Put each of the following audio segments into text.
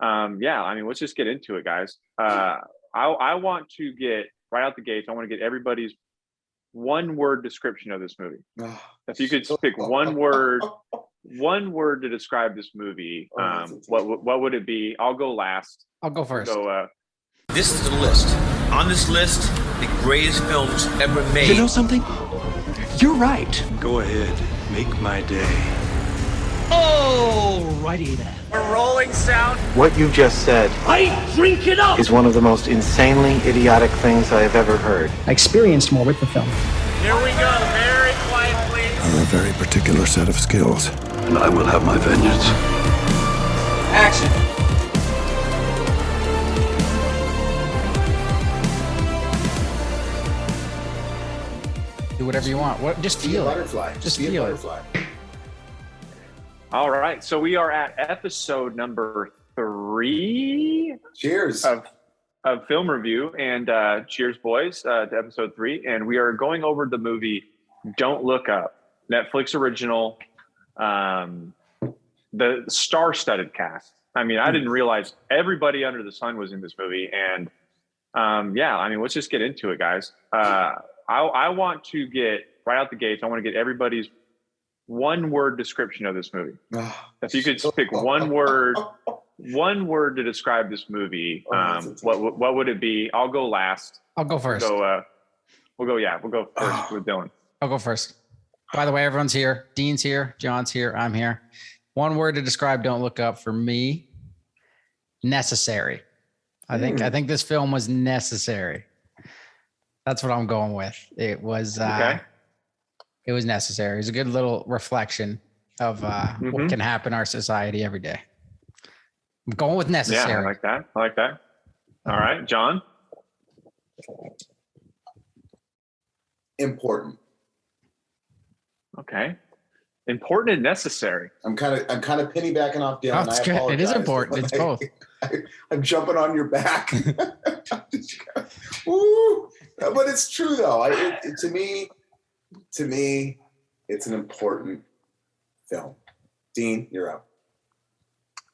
Yeah, I mean, let's just get into it, guys. I want to get right out the gates. I want to get everybody's one word description of this movie. If you could pick one word to describe this movie, what would it be? I'll go last. I'll go first. This is the list. On this list, the greatest films ever made. You know something? You're right. Go ahead, make my day. Alrighty then. A rolling sound. What you just said I drink it up! is one of the most insanely idiotic things I have ever heard. I experienced more with the film. Here we go. Very quiet, please. I have a very particular set of skills, and I will have my vengeance. Action. Do whatever you want. Just feel it. Butterfly. Just feel it. Butterfly. All right, so we are at episode number 3. Cheers. Of film review, and cheers, boys, to episode 3. And we are going over the movie Don't Look Up, Netflix original, the star-studded cast. I mean, I didn't realize everybody under the sun was in this movie, and yeah, I mean, let's just get into it, guys. I want to get right out the gates. I want to get everybody's one word description of this movie. If you could pick one word to describe this movie, what would it be? I'll go last. I'll go first. We'll go first with Dylan. I'll go first. By the way, everyone's here. Dean's here. John's here. I'm here. One word to describe Don't Look Up for me: necessary. I think this film was necessary. That's what I'm going with. It was It was necessary. It was a good little reflection of what can happen in our society every day. I'm going with necessary. Yeah, I like that. All right, John. Important. Okay. Important and necessary. I'm kind of piggybacking off Dylan. That's good. It is important. It's both. I'm jumping on your back. Woo! But it's true though. To me, it's an important film. Dean, you're up.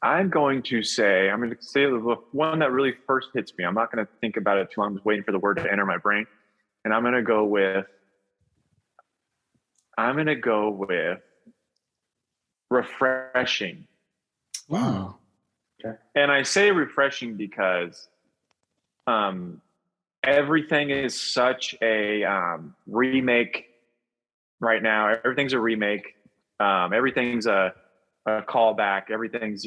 I'm going to say the one that really first hits me. I'm not going to think about it too long. I'm just waiting for the word to enter my brain. And I'm going to go with refreshing. Wow. Okay. And I say refreshing because everything is such a remake right now. Everything's a remake. Everything's a callback. Everything's,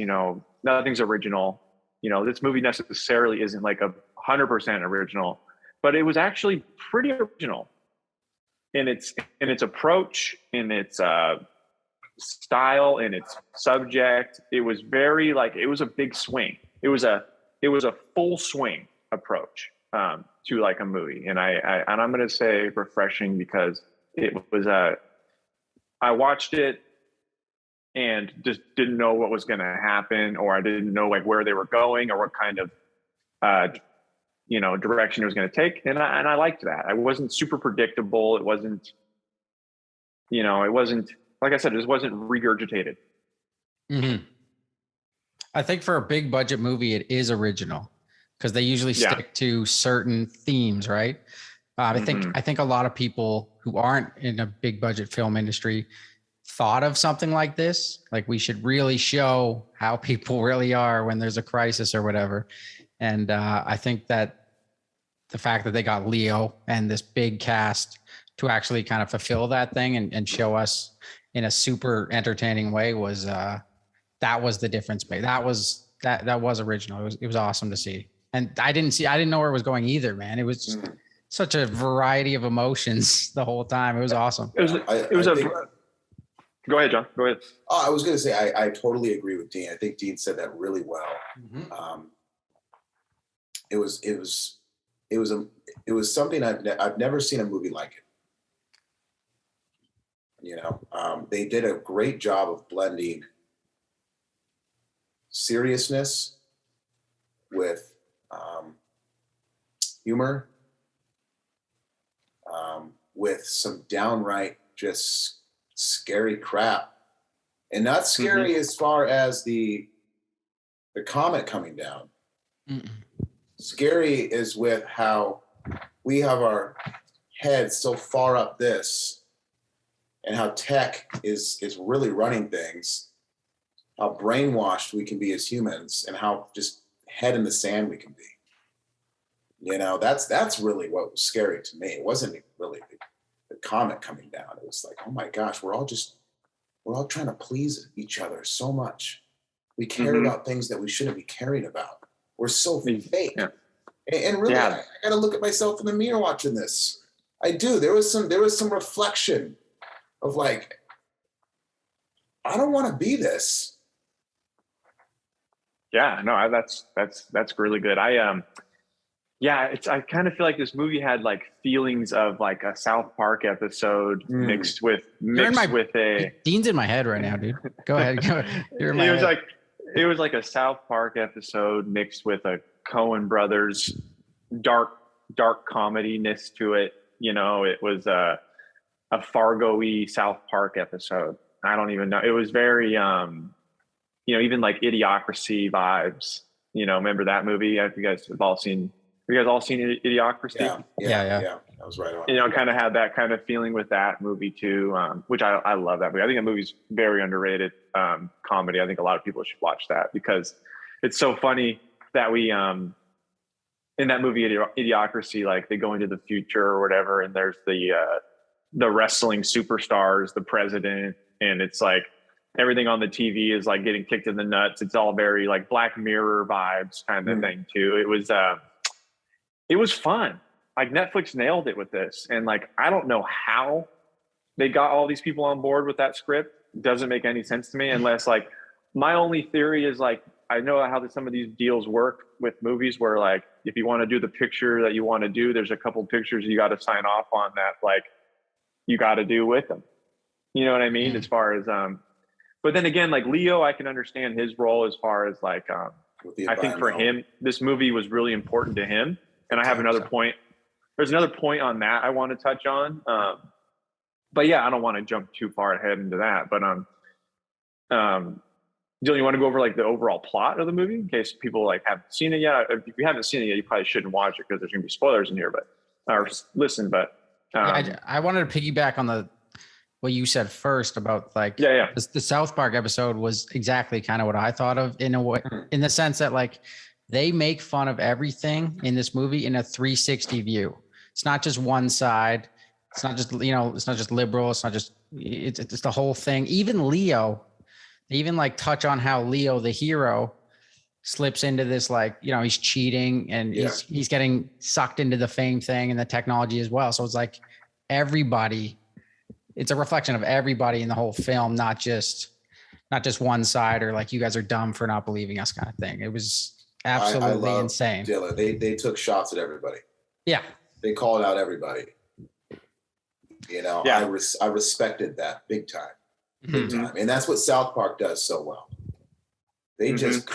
nothing's original. This movie necessarily isn't like 100% original, but it was actually pretty original in its approach, in its style, in its subject. It was very it was a big swing. It was a full swing approach to like a movie, and I'm going to say refreshing because it was I watched it and just didn't know what was going to happen, or I didn't know where they were going or what kind of direction it was going to take, and I liked that. I wasn't super predictable. It wasn't like I said, it just wasn't regurgitated. Mm-hmm. I think for a big budget movie, it is original because they usually stick to certain themes, right? I think a lot of people who aren't in a big budget film industry thought of something like this. Like, we should really show how people really are when there's a crisis or whatever. And I think that the fact that they got Leo and this big cast to actually kind of fulfill that thing and show us in a super entertaining way was that was the difference made. That was original. It was awesome to see. And I didn't know where it was going either, man. It was just such a variety of emotions the whole time. It was awesome. Go ahead, John. Go ahead. Oh, I was going to say, I totally agree with Dean. I think Dean said that really well. Mm-hmm. It was something I've never seen a movie like it. They did a great job of blending seriousness with humor, with some downright just scary crap, and not scary as far as the the comet coming down. Mm-mm. Scary is with how we have our heads so far up this, and how tech is really running things, how brainwashed we can be as humans, and how just head in the sand we can be. You know, that's really what was scary to me. It wasn't really the comet coming down. It was like, oh my gosh, we're all trying to please each other so much. We care about things that we shouldn't be caring about. We're so fake. Yeah. And really, I got to look at myself in the mirror watching this. I do. There was some reflection of like, I don't want to be this. Yeah, no, that's really good. I kind of feel like this movie had like feelings of like a South Park episode mixed with a Dean's in my head right now, dude. Go ahead. You're in my head. It was like a South Park episode mixed with a Coen Brothers dark comedy-ness to it. You know, it was a Fargo-y South Park episode. I don't even know. It was very even like Idiocracy vibes. You know, remember that movie? Have you guys all seen Idiocracy? Yeah. That was right on. You know, kind of had that kind of feeling with that movie too, which I love that movie. I think that movie's very underrated comedy. I think a lot of people should watch that because it's so funny that we in that movie Idiocracy, like they go into the future or whatever, and there's the wrestling superstars, the president, and it's like everything on the TV is like getting kicked in the nuts. It's all very like Black Mirror vibes kind of thing too. It was fun. Like Netflix nailed it with this. And like, I don't know how they got all these people on board with that script. It doesn't make any sense to me unless like, my only theory is like, I know how some of these deals work with movies where like, if you want to do the picture that you want to do, there's a couple pictures you got to sign off on that, like you got to do with them. You know what I mean? As far as, but then again, like Leo, I can understand his role as far as like, I think for him, this movie was really important to him. And I have another point. There's another point on that I want to touch on. But yeah, I don't want to jump too far ahead into that. But Dylan, you want to go over like the overall plot of the movie in case people like haven't seen it yet? If you haven't seen it yet, you probably shouldn't watch it because there's going to be spoilers in here. Or listen. But I wanted to piggyback on what you said first about like the South Park episode was exactly kind of what I thought of in a way, in the sense that like they make fun of everything in this movie in a 360 view. It's not just one side. It's not just, it's not just liberal. It's not just, it's the whole thing. Even Leo, they even like touch on how Leo, the hero, slips into this, like, he's cheating and he's getting sucked into the fame thing and the technology as well. So it's like everybody, it's a reflection of everybody in the whole film, not just one side or like, you guys are dumb for not believing us kind of thing. It was absolutely insane. Dillan. They took shots at everybody. Yeah. They called out everybody. I respected that big time. Big time. And that's what South Park does so well. They just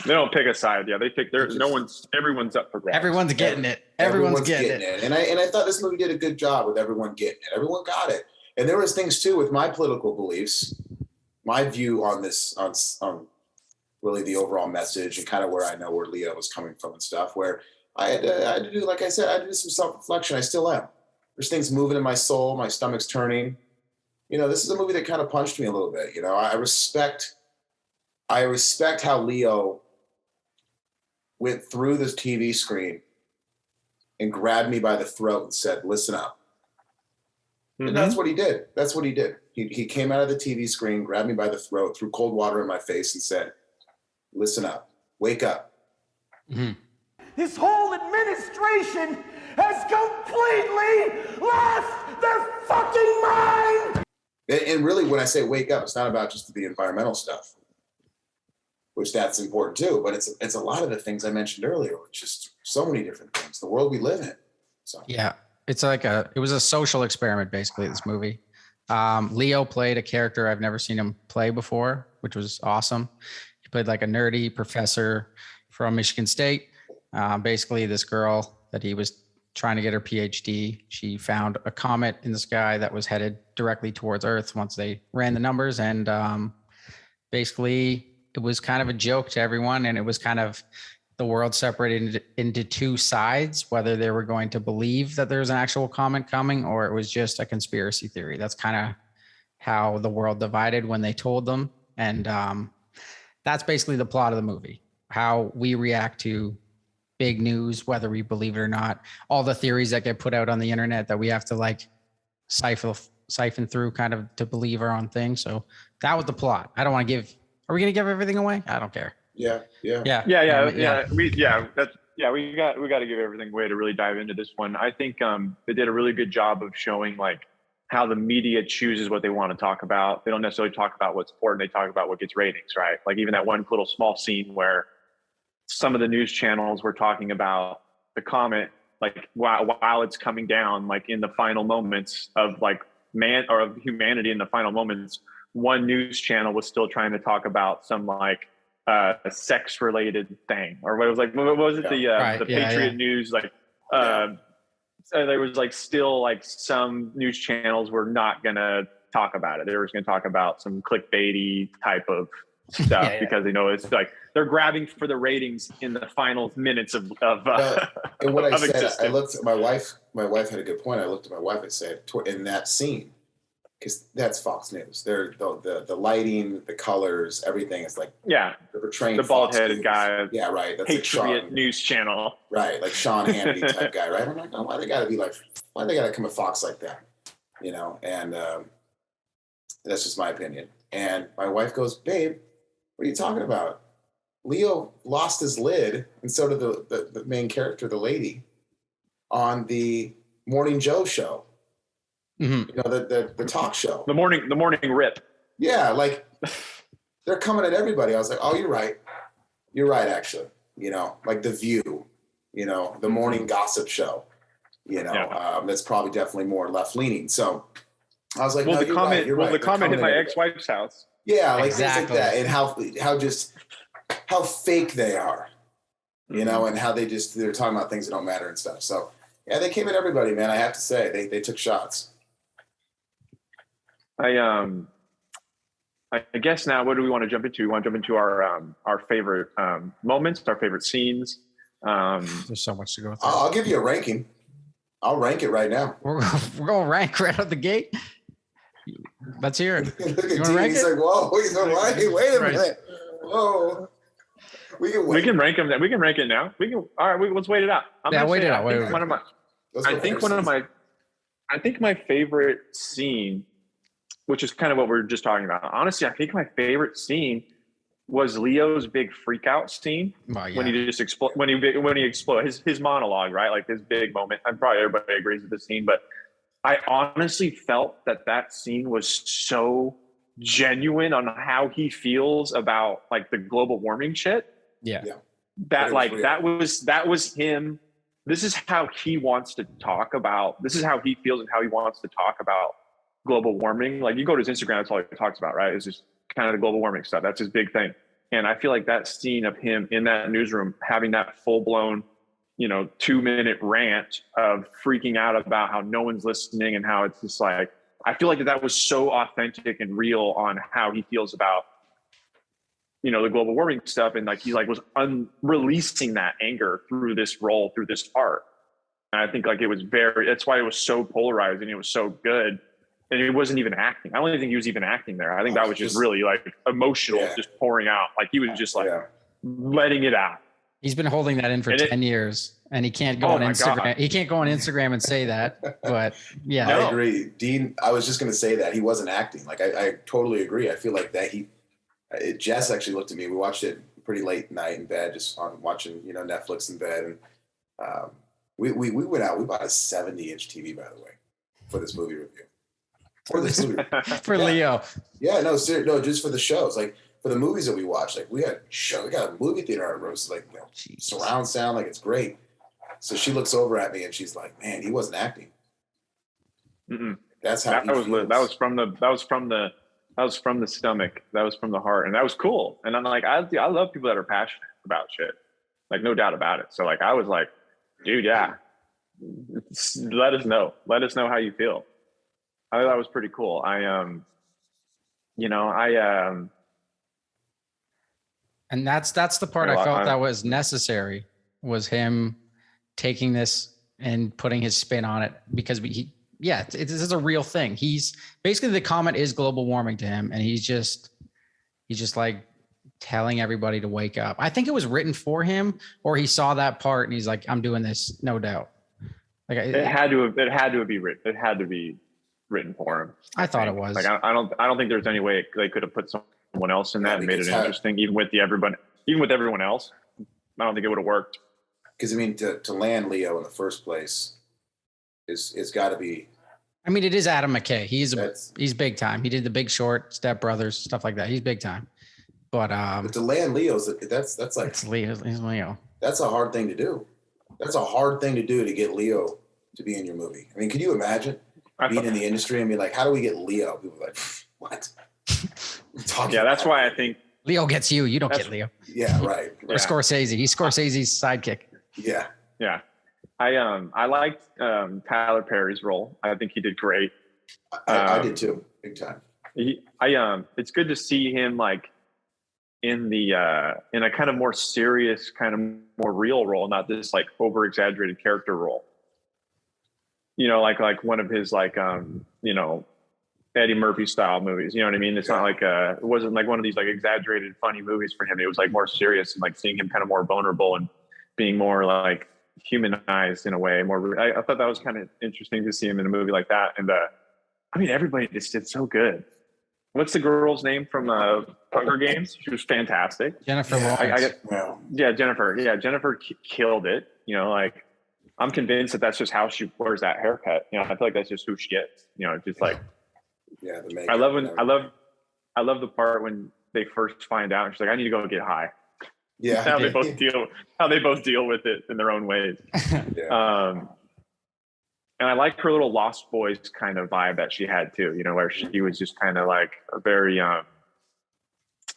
they don't pick a side. Yeah, they pick everyone's up for grabs. Everyone's getting it. Everyone's getting it. And I thought this movie did a good job with everyone getting it. Everyone got it. And there was things too with my political beliefs, my view on this, on really the overall message and kind of where I know where Leo was coming from and stuff, where I had to do, like I said, I had to do some self-reflection. I still am. There's things moving in my soul. My stomach's turning. This is a movie that kind of punched me a little bit. I respect how Leo went through this TV screen and grabbed me by the throat and said, listen up. And that's what he did. That's what he did. He came out of the TV screen, grabbed me by the throat, threw cold water in my face and said, listen up, wake up. This whole administration has completely lost their fucking mind. And really, when I say wake up, it's not about just the environmental stuff, which that's important too, but it's a lot of the things I mentioned earlier, which just so many different things, the world we live in. So yeah, it's like it was a social experiment, basically, this movie. Leo played a character I've never seen him play before, which was awesome. He played like a nerdy professor from Michigan State. Basically, this girl that he was trying to get her PhD, she found a comet in the sky that was headed directly towards Earth once they ran the numbers. And basically, it was kind of a joke to everyone, and it was kind of the world separated into two sides, whether they were going to believe that there's an actual comet coming or it was just a conspiracy theory. That's kind of how the world divided when they told them. And that's basically the plot of the movie, how we react to big news, whether we believe it or not, all the theories that get put out on the internet that we have to like siphon through kind of to believe our own thing. So that was the plot. I don't want to give, are we going to give everything away? I don't care. Yeah. We got to give everything away to really dive into this one. I think they did a really good job of showing like how the media chooses what they want to talk about. They don't necessarily talk about what's important. They talk about what gets ratings, right? Like even that one little small scene where some of the news channels were talking about the comet, like while it's coming down, like in the final moments of like of humanity in the final moments, one news channel was still trying to talk about some like a sex related thing, or what it was like, what was it? The Patriot News, like so there was like still like some news channels were not gonna talk about it. They were just gonna talk about some clickbaity type of stuff because they know it's like they're grabbing for the ratings in the final minutes of and what I said, existence. I looked at my wife had a good point. I looked at my wife and said, in that scene, because that's Fox News. They're the lighting, the colors, everything is like they're portraying the bald headed guy. Yeah, right. That's Patriot like News Channel. Right, like Sean Hannity type guy, right? I'm like, oh, why they gotta come at Fox like that? You know, and that's just my opinion. And my wife goes, babe, what are you talking about? Leo lost his lid, and so did the main character, the lady, on the Morning Joe show. Mm-hmm. You know, the talk show. The morning rip. Yeah, like they're coming at everybody. I was like, oh, you're right. You're right, actually. You know, like The View, you know, the morning gossip show, you know, that's probably definitely more left leaning. So I was like, well, no, the comment, you're well, right. the comment hit my ex-wife's house. Yeah, like things like that, and how fake they are, you know, and how they're talking about things that don't matter and stuff. So yeah, they came at everybody, man. I have to say, they took shots. I guess now, what do we want to jump into? We want to jump into our favorite moments, our favorite scenes. There's so much to go through. I'll give you a ranking. I'll rank it right now. We're going to rank right out the gate. Let's hear it. Look at Dean. He's like, whoa, he's going to rank it. Wait a minute. Whoa. We can rank them. We can rank it now. We can. All right. Let's wait it out. Wait it out. I think my favorite scene, which is kind of what we're just talking about. Honestly, I think my favorite scene was Leo's big freak out scene when he just when he exploded his monologue, right? Like his big moment. I'm probably everybody agrees with this scene, but I honestly felt that scene was so genuine on how he feels about like the global warming shit. Yeah. That was him. This is how he wants to talk about. This is how he feels and how he wants to talk about global warming. Like you go to his Instagram, that's all he talks about, right? It's just kind of the global warming stuff. That's his big thing. And I feel like that scene of him in that newsroom having that full blown, 2-minute rant of freaking out about how no one's listening and how it's just like, I feel like that was so authentic and real on how he feels about, the global warming stuff. And like, he like was releasing that anger through this role, through this art. And I think like it was that's why it was so polarizing. It was so good. And it wasn't even acting. I don't even think he was even acting there. I think that was just really like emotional, just pouring out. Like he was just like letting it out. He's been holding that in for 10 years and he can't go on Instagram. God. He can't go on Instagram and say that, but yeah. I agree. Dean, I was just going to say that he wasn't acting. Like I totally agree. I feel like that Jess actually looked at me. We watched it pretty late night in bed, just on watching, Netflix in bed. And we went out, we bought a 70-inch TV, by the way, for this movie review. For Leo. Yeah, no, just for the shows. Like for the movies that we watched, like we got a movie theater in our room, so like surround sound, like it's great. So she looks over at me and she's like, "Man, he wasn't acting." Mm-mm. That's how that was from the stomach. That was from the heart, and that was cool. And I'm like, I love people that are passionate about shit, like no doubt about it. So like I was like, dude, yeah, let us know how you feel. I thought that was pretty cool. And that's the part I felt that was necessary, was him taking this and putting his spin on it, because this is a real thing. He's basically, the comet is global warming to him, and he's just like telling everybody to wake up. I think it was written for him, or he saw that part and he's like, I'm doing this, no doubt. Like it had to be written. It had to be written for him. I thought it was. Like I don't think there's any way they could have put someone else in that and made it interesting, even with everyone else. I don't think it would have worked. Because I mean, to land Leo in the first place it's got to be. I mean, it is Adam McKay. He's big time. He did The Big Short, Step Brothers, stuff like that. He's big time. But to land Leo's, that's like, it's Leo. He's Leo. That's a hard thing to do. That's a hard thing to do, to get Leo to be in your movie. I mean, could you imagine being in the industry and be like, how do we get Leo? People are like, what? Yeah, that's why I think Leo gets you. You don't get Leo. Yeah, right. Or Scorsese. He's Scorsese's sidekick. Yeah. Yeah. I liked Tyler Perry's role. I think he did great. I did too, big time. It's good to see him like in a kind of more serious, kind of more real role, not this like over exaggerated character role. You know, like one of his like Eddie Murphy style movies. You know what I mean? It's not like it wasn't like one of these like exaggerated funny movies for him. It was like more serious, and like seeing him kind of more vulnerable and being more like humanized in a way. I thought that was kind of interesting to see him in a movie like that. And I mean, everybody just did so good. What's the girl's name from Hunger Games? She was fantastic. Jennifer Lawrence. Jennifer. Yeah, Jennifer killed it. You know, like I'm convinced that's just how she wears that haircut. You know, I feel like that's just who she is. You know, just like the makeup. I love the part when they first find out and she's like, I need to go get high. Yeah. How they both deal with it in their own ways. And I like her little Lost Boys kind of vibe that she had too, you know, where she was just kind of like a very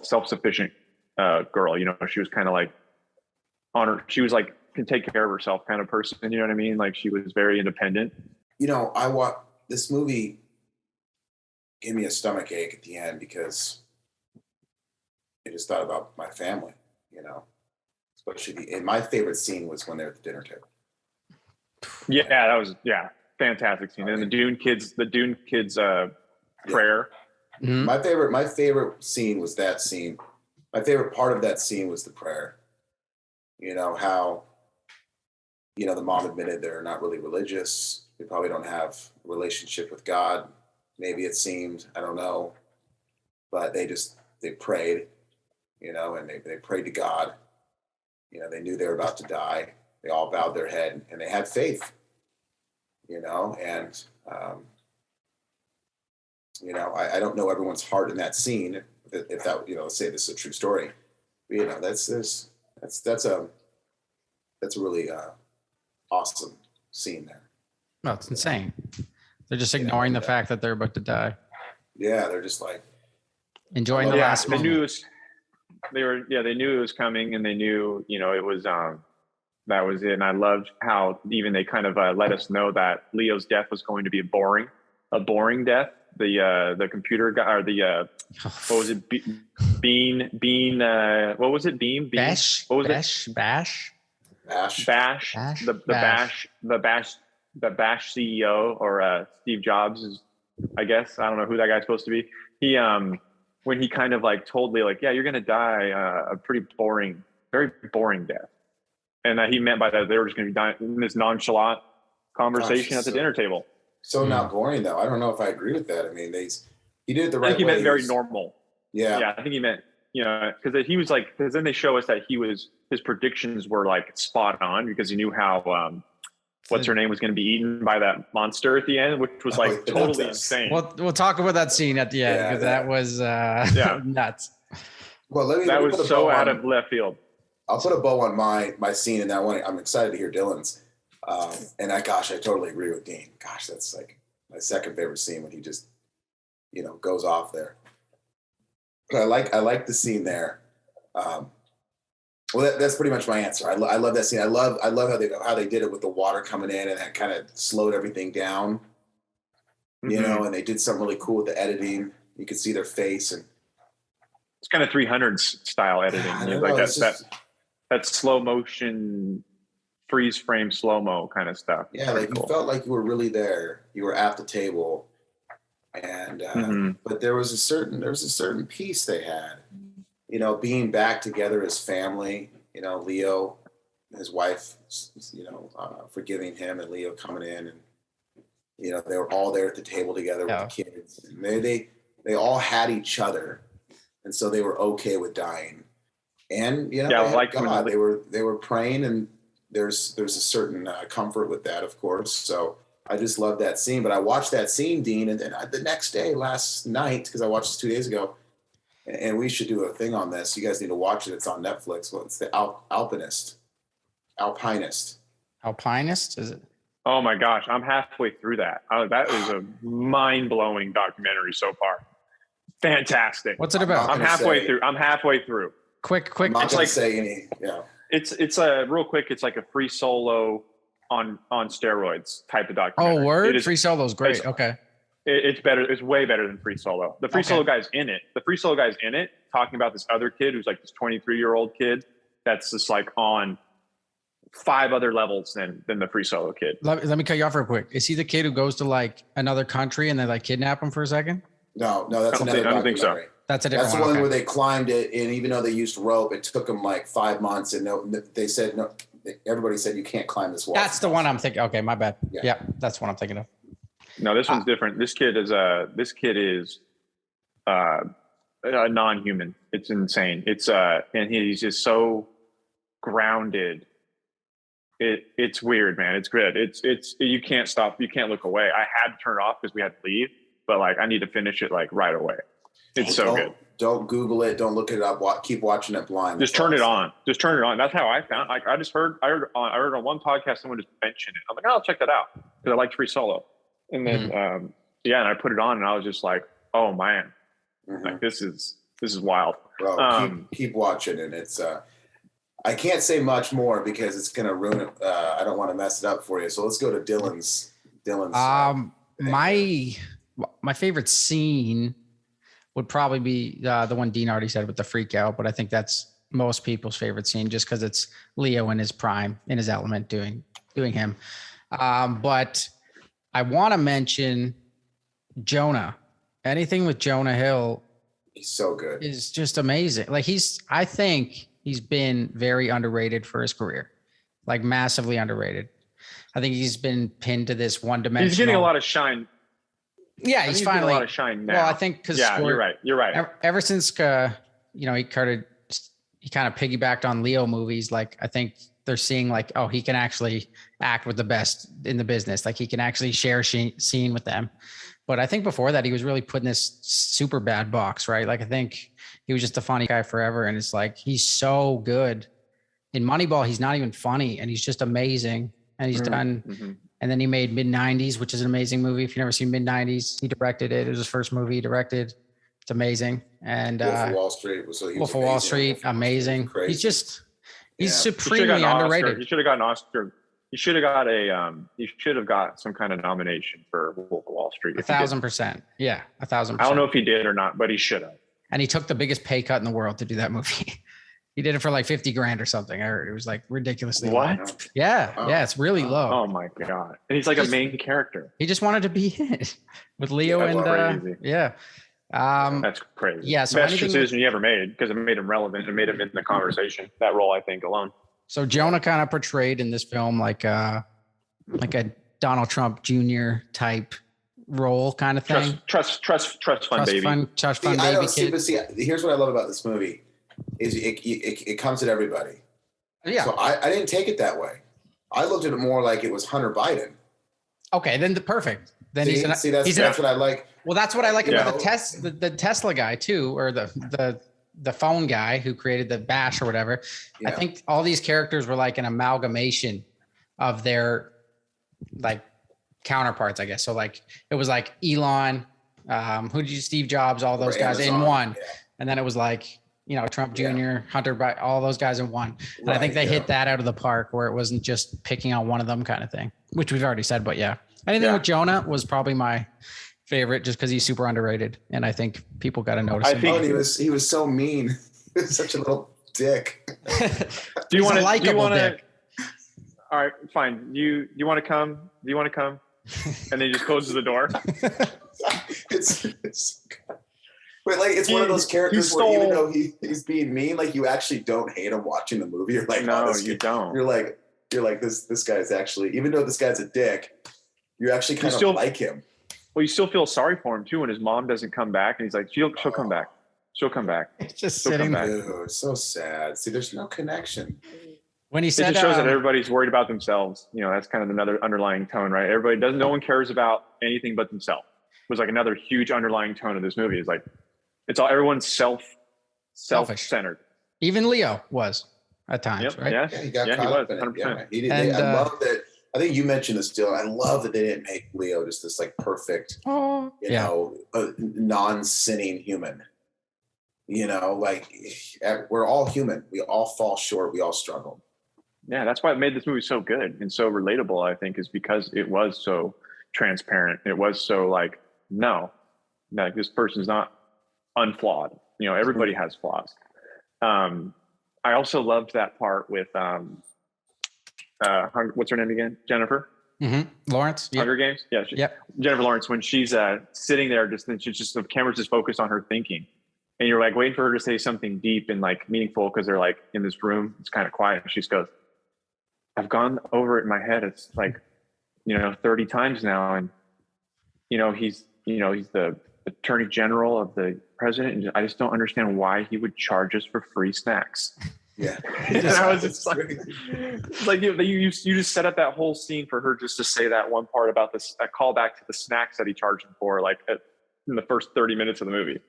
self-sufficient girl. You know, she was kind of like she was like can take care of herself kind of person. You know what I mean? Like she was very independent. You know, I watched this movie, gave me a stomach ache at the end because I just thought about my family, you know, especially and my favorite scene was when they're at the dinner table. Yeah, that was fantastic scene. And the Dune kids prayer. Mm-hmm. My favorite scene was that scene. My favorite part of that scene was the prayer. You know, how, you know, the mom admitted they're not really religious. They probably don't have a relationship with God. Maybe it seemed, I don't know. But they prayed, you know, and they prayed to God. You know, they knew they were about to die. They all bowed their head and they had faith, you know, and, you know, I don't know everyone's heart in that scene, if that, you know, let's say this is a true story, but, you know, that's a really awesome scene there. No, it's insane. They're just ignoring the fact that they're about to die. Yeah. They're just like enjoying the last moment. They knew it was coming, and they knew, you know, it was, that was it. And I loved how even they kind of let us know that Leo's death was going to be a boring death. The computer guy, or the what was it? Bean. What was it? Beam. Bash. What was it? Bash. The Bash CEO, or Steve Jobs is, I guess. I don't know who that guy's supposed to be. He when he kind of like told Leo, like, yeah, you're gonna die a pretty boring, very boring death. And he meant by that they were just going to be dying in this nonchalant conversation at the dinner table. So not boring, though. I don't know if I agree with that. I mean, he did it the right way. I think he meant very normal. Yeah. Yeah, I think he meant, you know, because he was like, because then they show us that his predictions were like spot on, because he knew how, what's her name was going to be eaten by that monster at the end, which was like totally insane. We'll talk about that scene at the end, because that was nuts. Well, that was so out of left field. I'll put a bow on my scene in that one. I'm excited to hear Dillan's. And I totally agree with Dean. Gosh, that's like my second favorite scene, when he just, you know, goes off there. But I like the scene there. Well, that's pretty much my answer. I love that scene. I love how they did it with the water coming in, and that kind of slowed everything down. You know, and they did something really cool with the editing. You could see their face, and It's kind of 300 style editing. I You know, don't like know, it's just- that slow motion, freeze frame slow mo kind of stuff. Yeah, like you felt like you were really there. You were at the table, and but there was a certain peace they had. You know, being back together as family. You know, Leo, his wife, you know, forgiving him, and Leo coming in, and you know, they were all there at the table together with the kids. And they all had each other, and so they were okay with dying. And you know, Yeah, they had like God. They were praying, and there's a certain comfort with that, of course. So I just love that scene. But I watched that scene, Dean, and then the next day, last night, because I watched this 2 days ago, and we should do a thing on this. You guys need to watch it. It's on Netflix. Well, it's the Alpinist. Alpinist, is it? Oh my gosh, I'm halfway through that. That is a mind-blowing documentary so far. Fantastic. What's it about? I'm halfway through. Quick. I'm not It's gonna like- say any. Yeah. It's a real quick. It's like a free solo on steroids type of documentary. Oh, word! It is- Free Solo's great. it's- Okay. It's better. It's way better than Free Solo. The Free Okay. Solo guy's in it. The Free Solo guy's in it, talking about this other kid who's like this 23-year-old kid that's just like on 5 other levels than the Free Solo kid. Let me cut you off real quick. Is he the kid who goes to like another country and they like kidnap him for a second? No, that's I don't another. think so. documentary. That's a different That's the one. one Okay. where they climbed it, and even though they used rope, it took them like 5 months, and they said no. Everybody said you can't climb this wall. That's the one I'm thinking. Okay, my bad. Yeah. Yeah, that's what I'm thinking of. No, this one's different. This kid is a non-human. It's insane. And he's just so grounded. It's weird, man. It's good. It's you can't stop. You can't look away. I had to turn it off because we had to leave, but like I need to finish it like right away. It's so good. Don't Google it. Don't look it up. Keep watching it blind. Just turn it on. Just turn it on. That's how I found. Like I heard on one podcast someone just mentioned it. I'm like, oh, I'll check that out because I like Free Solo. And then and I put it on and I was just like, oh man, like this is wild. Well, keep watching, and it's I can't say much more because it's gonna ruin it. I don't want to mess it up for you. So let's go to Dillan's. My favorite scene would probably be the one Dean already said with the freak out, but I think that's most people's favorite scene just because it's Leo in his prime, in his element, doing him. But I want to mention Jonah. Anything with Jonah Hill, he's so good. Is just amazing. Like I think he's been very underrated for his career, like massively underrated. I think he's been pinned to this one-dimensional. He's getting a lot of shine. Yeah, he's finally getting a lot of shine now. Well, I think because you're right. Ever since he kind of piggybacked on Leo movies. Like I think they're seeing like, oh, he can actually act with the best in the business. Like he can actually share a scene with them. But I think before that, he was really put in this super bad box, right? Like I think he was just a funny guy forever. And it's like, he's so good in Moneyball. He's not even funny and he's just amazing. And he's done. And then he made Mid-90s, which is an amazing movie. If you've never seen Mid-90s, he directed it. It was his first movie he directed. It's amazing. And Wolf of Wall Street Wolf of Wall Street, amazing. He's supremely underrated. He should have got an Oscar. He should have got some kind of nomination for Wolf of Wall Street. 1,000%. Yeah, 1,000%. I don't know if he did or not, but he should have. And he took the biggest pay cut in the world to do that movie. He did it for like 50 grand or something. I heard it was like ridiculously low. Yeah. Yeah. It's really low. Oh my God. And he's like a main character. He just wanted to be in it with Leo and yeah. That's crazy. Yeah. So best decision he ever made because it made him relevant and made him in the conversation. That role, I think, alone. So Jonah kind of portrayed in this film like a Donald Trump Jr. type role kind of thing. Trust fund baby. Trust fund baby kid. See, here's what I love about this movie is it comes at everybody. Yeah. So I didn't take it that way. I looked at it more like it was Hunter Biden. Okay, then perfect. Then that's what I like. Well, that's what I like about the Tesla guy too, or the phone guy who created the Bash or whatever. Yeah. I think all these characters were like an amalgamation of their like counterparts, I guess. So like it was like Elon, Steve Jobs, all those guys in one, and then it was like Trump Jr., Hunter Biden, all those guys in one. And I think they hit that out of the park where it wasn't just picking on one of them kind of thing, which we've already said. But yeah, anything with Jonah was probably my favorite just because he's super underrated, and I think people got to notice him. I think he was so mean. He was such a little dick. Do you want to? Do you want to? Dick. All right, fine. You want to come? Do you want to come? And then he just closes the door. But like, it's one of those characters where even though he's being mean, like you actually don't hate him watching the movie. You're like, no, oh, you don't. You're like this guy's actually, even though this guy's a dick, you actually kind of like him. Well, you still feel sorry for him too when his mom doesn't come back, and he's like, she'll come back. She'll come back. It's just she'll sitting there. Dude, so sad. See, there's no connection. When he said, it just shows that everybody's worried about themselves. You know, that's kind of another underlying tone, right? Everybody doesn't. No one cares about anything but themselves. It was like another huge underlying tone of this movie. Is like, it's all everyone's self-centered. Even Leo was at times, right? Yeah, he got caught up in it. 100%. Yeah, I love that. I think you mentioned this, Dylan. I love that they didn't make Leo just this like perfect, non-sinning human. You know, like we're all human. We all fall short. We all struggle. Yeah, that's why it made this movie so good and so relatable, I think, is because it was so transparent. It was so like, no, like this person's not unflawed. You know, everybody has flaws. I also loved that part with what's her name again? Jennifer Lawrence. Hunger Games. Yeah. Jennifer Lawrence, when she's sitting there, just the camera's just focused on her thinking, and you're like waiting for her to say something deep and like meaningful because they're like in this room, it's kind of quiet. And she just goes, "I've gone over it in my head. It's like, 30 times now, and he's the Attorney General of the president, and I just don't understand why he would charge us for free snacks." Yeah. And I was just like you just set up that whole scene for her just to say that one part about this, a callback to the snacks that he charged him for, like in the first 30 minutes of the movie.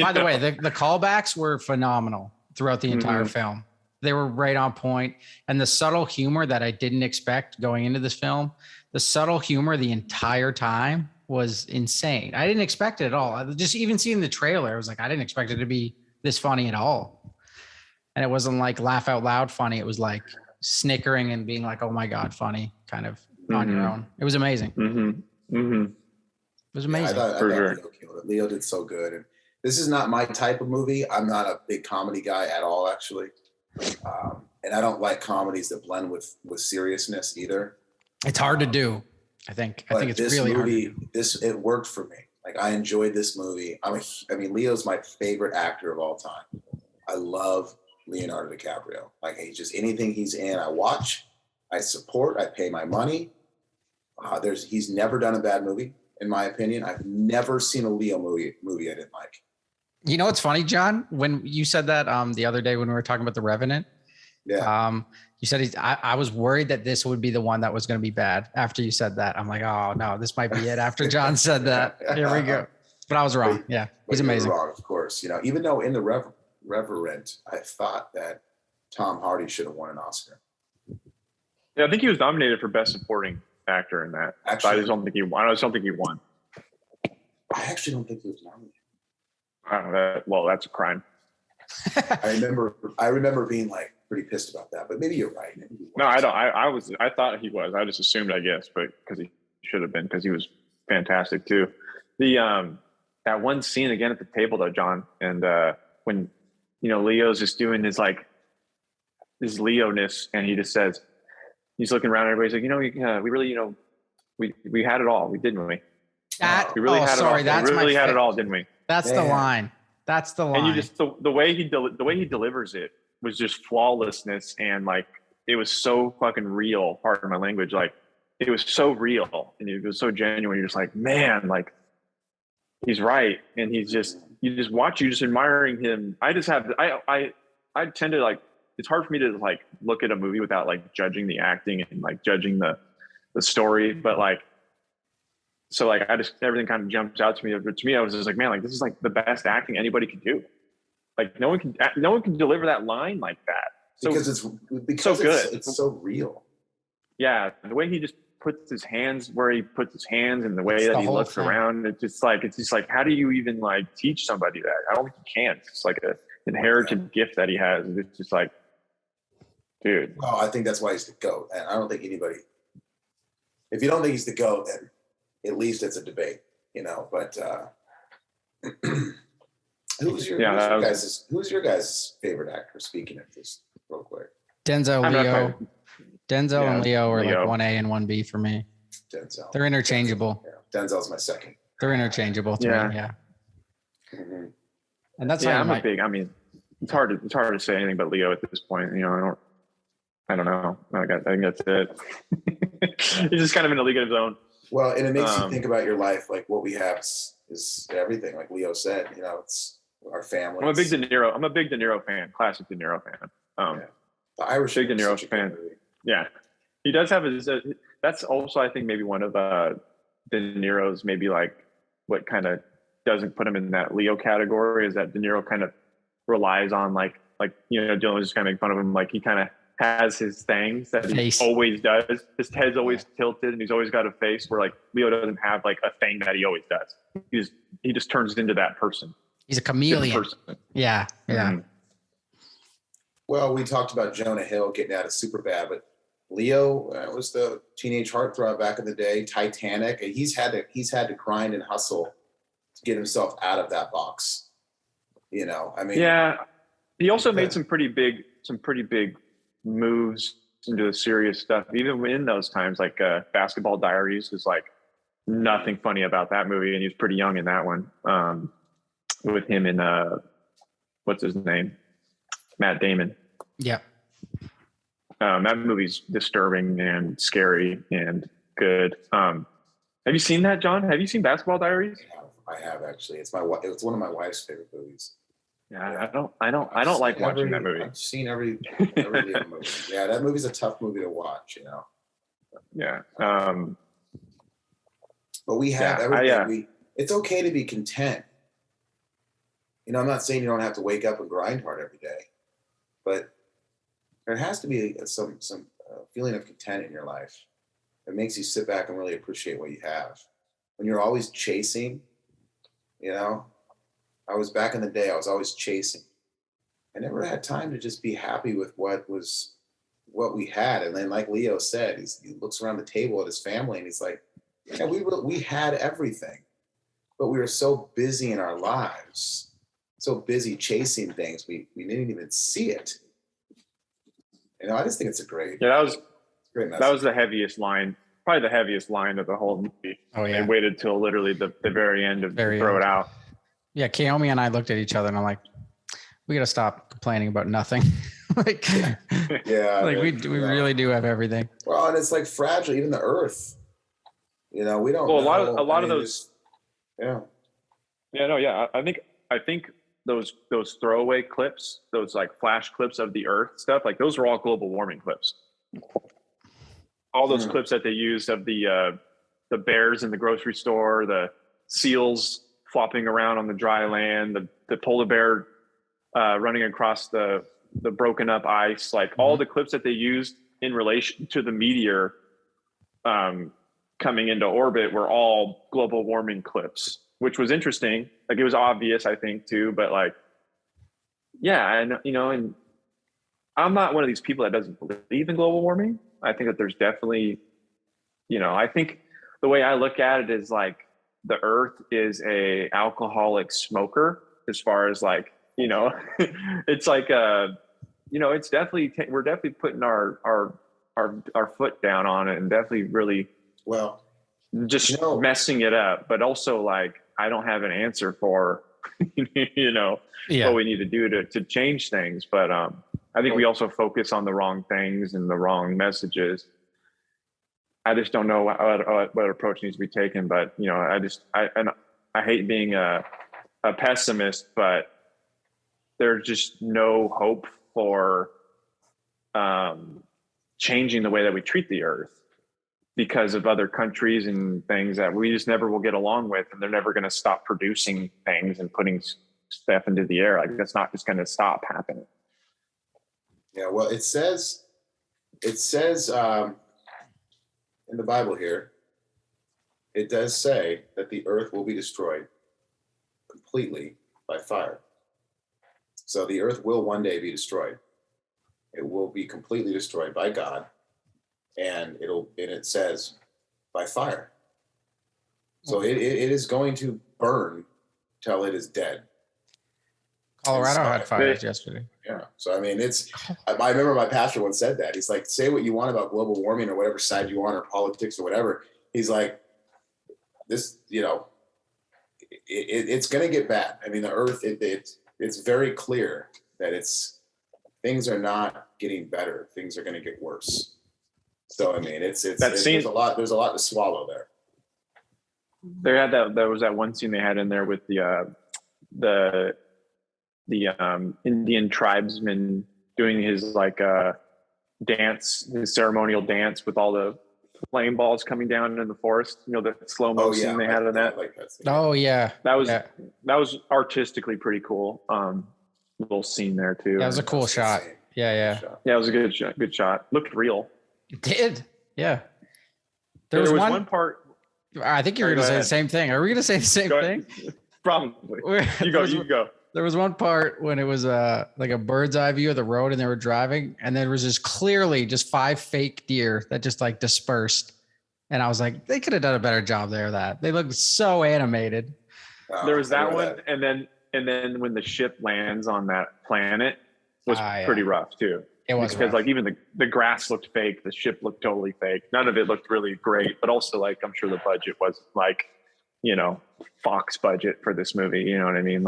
By the way, the callbacks were phenomenal throughout the entire film. They were right on point. And the subtle humor that I didn't expect going into this film, the subtle humor the entire time was insane. I didn't expect it at all. Just even seeing the trailer, I was like, I didn't expect it to be this funny at all. And it wasn't like laugh out loud funny. It was like snickering and being like, oh my God, funny kind of on your own. It was amazing. It was amazing. Yeah, I thought Leo killed it. Leo did so good. And this is not my type of movie. I'm not a big comedy guy at all, actually. And I don't like comedies that blend with seriousness either. It's hard to do. I think it's really hard to do. It worked for me. Like I enjoyed this movie. Leo's my favorite actor of all time. I love Leonardo DiCaprio. Like anything he's in, I watch, I support, I pay my money. He's never done a bad movie, in my opinion. I've never seen a Leo movie I didn't like. You know what's funny, John? When you said that the other day when we were talking about The Revenant, you said I was worried that this would be the one that was going to be bad. After you said that, I'm like, oh no, this might be it. After John said that, here we go. But I was wrong. He's amazing. Wrong, of course. Even though in The Reverend, I thought that Tom Hardy should have won an Oscar. Yeah, I think he was nominated for Best Supporting Actor in that. Actually, I just don't think he won. I actually don't think he was nominated. I don't know. Well, that's a crime. I remember being like pretty pissed about that, but maybe you're right. No, I don't. I thought he was. I just assumed, I guess, but because he should have been, because he was fantastic too. That one scene again at the table though, John, and when Leo's just doing his his Leo-ness, and he just says, he's looking around, everybody's like, we really, we had it all, didn't we? We really had it all. We really had it all, didn't we? That's the line. That's the line. And you just the way he delivers it was just flawlessness, and like it was so fucking real. Pardon my language. Like it was so real, and it was so genuine. You're just like, man, like he's right, and you just admiring him. I tend to like. It's hard for me to like look at a movie without like judging the acting and like judging the story, but like. So like everything kind of jumps out to me. But to me, I was just like, man, like this is like the best acting anybody could do. Like no one can deliver that line like that. Because it's so good. It's so real. Yeah, the way he just puts his hands where he puts his hands, and the way that he looks around, it's just like how do you even like teach somebody that? I don't think you can. It's like an inherited gift that he has. It's just like, dude. Well, I think that's why he's the GOAT, and I don't think anybody. If you don't think he's the GOAT, then at least it's a debate. But who's your guys' favorite actor? Speaking of this, real quick. Denzel, and Leo are like 1A and 1B for me. Denzel. They're interchangeable. Denzel's my second. They're interchangeable to me. Yeah. Mm-hmm. And that's I'm a big. I mean, it's hard to say anything but Leo at this point. I don't know. I think that's it. He's just kind of in a league of his own. Well, and it makes you think about your life. Like what we have is everything. Like Leo said, it's our family. I'm a big De Niro fan. Classic De Niro fan. The Irish big De Niro fan. Yeah, he does have his. That's also, I think, maybe one of De Niro's maybe like what kind of doesn't put him in that Leo category is that De Niro kind of relies on like Dylan was just kind of making fun of him. Like he kind of has his things that he always does. His head's always tilted and he's always got a face where like Leo doesn't have like a thing that he always does. He just turns into that person. He's a chameleon. Yeah. Mm-hmm. Well, we talked about Jonah Hill getting out of Superbad, but Leo was the teenage heartthrob back in the day. Titanic, and he's had to grind and hustle to get himself out of that box. He also made some pretty big moves into the serious stuff. Even in those times, like Basketball Diaries was like nothing funny about that movie, and he was pretty young in that one. With him and what's his name, Matt Damon. Yeah. That movie's disturbing and scary and good. Have you seen that, John? Have you seen Basketball Diaries? I have actually. It's one of my wife's favorite movies. Yeah, I don't like watching that movie. I've seen every movie. Yeah, that movie's a tough movie to watch, Yeah. But we have everything. It's okay to be content. I'm not saying you don't have to wake up and grind hard every day, but there has to be some feeling of content in your life that makes you sit back and really appreciate what you have. When you're always chasing, I was back in the day, I was always chasing. I never had time to just be happy with what we had. And then like Leo said, he looks around the table at his family and he's like, yeah, we had everything, but we were so busy in our lives, so busy chasing things, we didn't even see it. I just think it's a great. Yeah, that was great message. That was the heaviest line, probably the heaviest line of the whole movie. Oh yeah. And waited till literally the very end to throw it out. Yeah, Kaomi and I looked at each other and I'm like, we got to stop complaining about nothing. We really do have everything. Well, and it's like fragile, even the earth. We don't. Well, a lot of those. Yeah. Yeah. No. Yeah. I think those throwaway clips, those like flash clips of the earth stuff, like those are all global warming clips. All those clips that they used of the bears in the grocery store, the seals flopping around on the dry land, the polar bear running across the broken up ice, like all the clips that they used in relation to the meteor coming into orbit were all global warming clips, which was interesting. Like it was obvious, I think too, but like, yeah. And, and I'm not one of these people that doesn't believe in global warming. I think that there's definitely, I think the way I look at it is like the earth is a alcoholic smoker as far as like, it's like, it's definitely, we're definitely putting our foot down on it and definitely really just messing it up. But also like, I don't have an answer for, what we need to do to change things. But I think we also focus on the wrong things and the wrong messages. I just don't know what approach needs to be taken. But, I hate being a pessimist, but there's just no hope for changing the way that we treat the earth because of other countries and things that we just never will get along with, and they're never going to stop producing things and putting stuff into the air. Like that's not just going to stop happening. Yeah, well, it says in the Bible here, it does say that the earth will be destroyed completely by fire. So the earth will one day be destroyed. It will be completely destroyed by God. And it says by fire. So it is going to burn till it is dead. Colorado had fires yesterday. Yeah. So, I mean, I remember my pastor once said that. He's like, say what you want about global warming or whatever side you want or politics or whatever. He's like, this, it's going to get bad. I mean, the earth, it's very clear that things are not getting better. Things are going to get worse. So, I mean, there's a lot to swallow there. There was that one scene they had in there with the Indian tribesman doing his dance, his ceremonial dance with all the flame balls coming down in the forest. The slow-mo scene they had in that. Like that scene. Oh yeah. That was artistically pretty cool. Little scene there too. That was a cool shot. Yeah. Yeah, it was a good shot. Good shot. Looked real. It did. Yeah. There was one part. I think you were going to say the same thing. Are we going to say the same thing? Probably. You go. There was one part when it was like a bird's eye view of the road and they were driving, and there was just clearly just 5 fake deer that just dispersed. And I was like, they could have done a better job there of that. They looked so animated. There was that one, and then when the ship lands on that planet was pretty rough too. It was because rough. even the grass looked fake, the ship looked totally fake. None of it looked really great, but also I'm sure the budget was Fox budget for this movie. You know what I mean?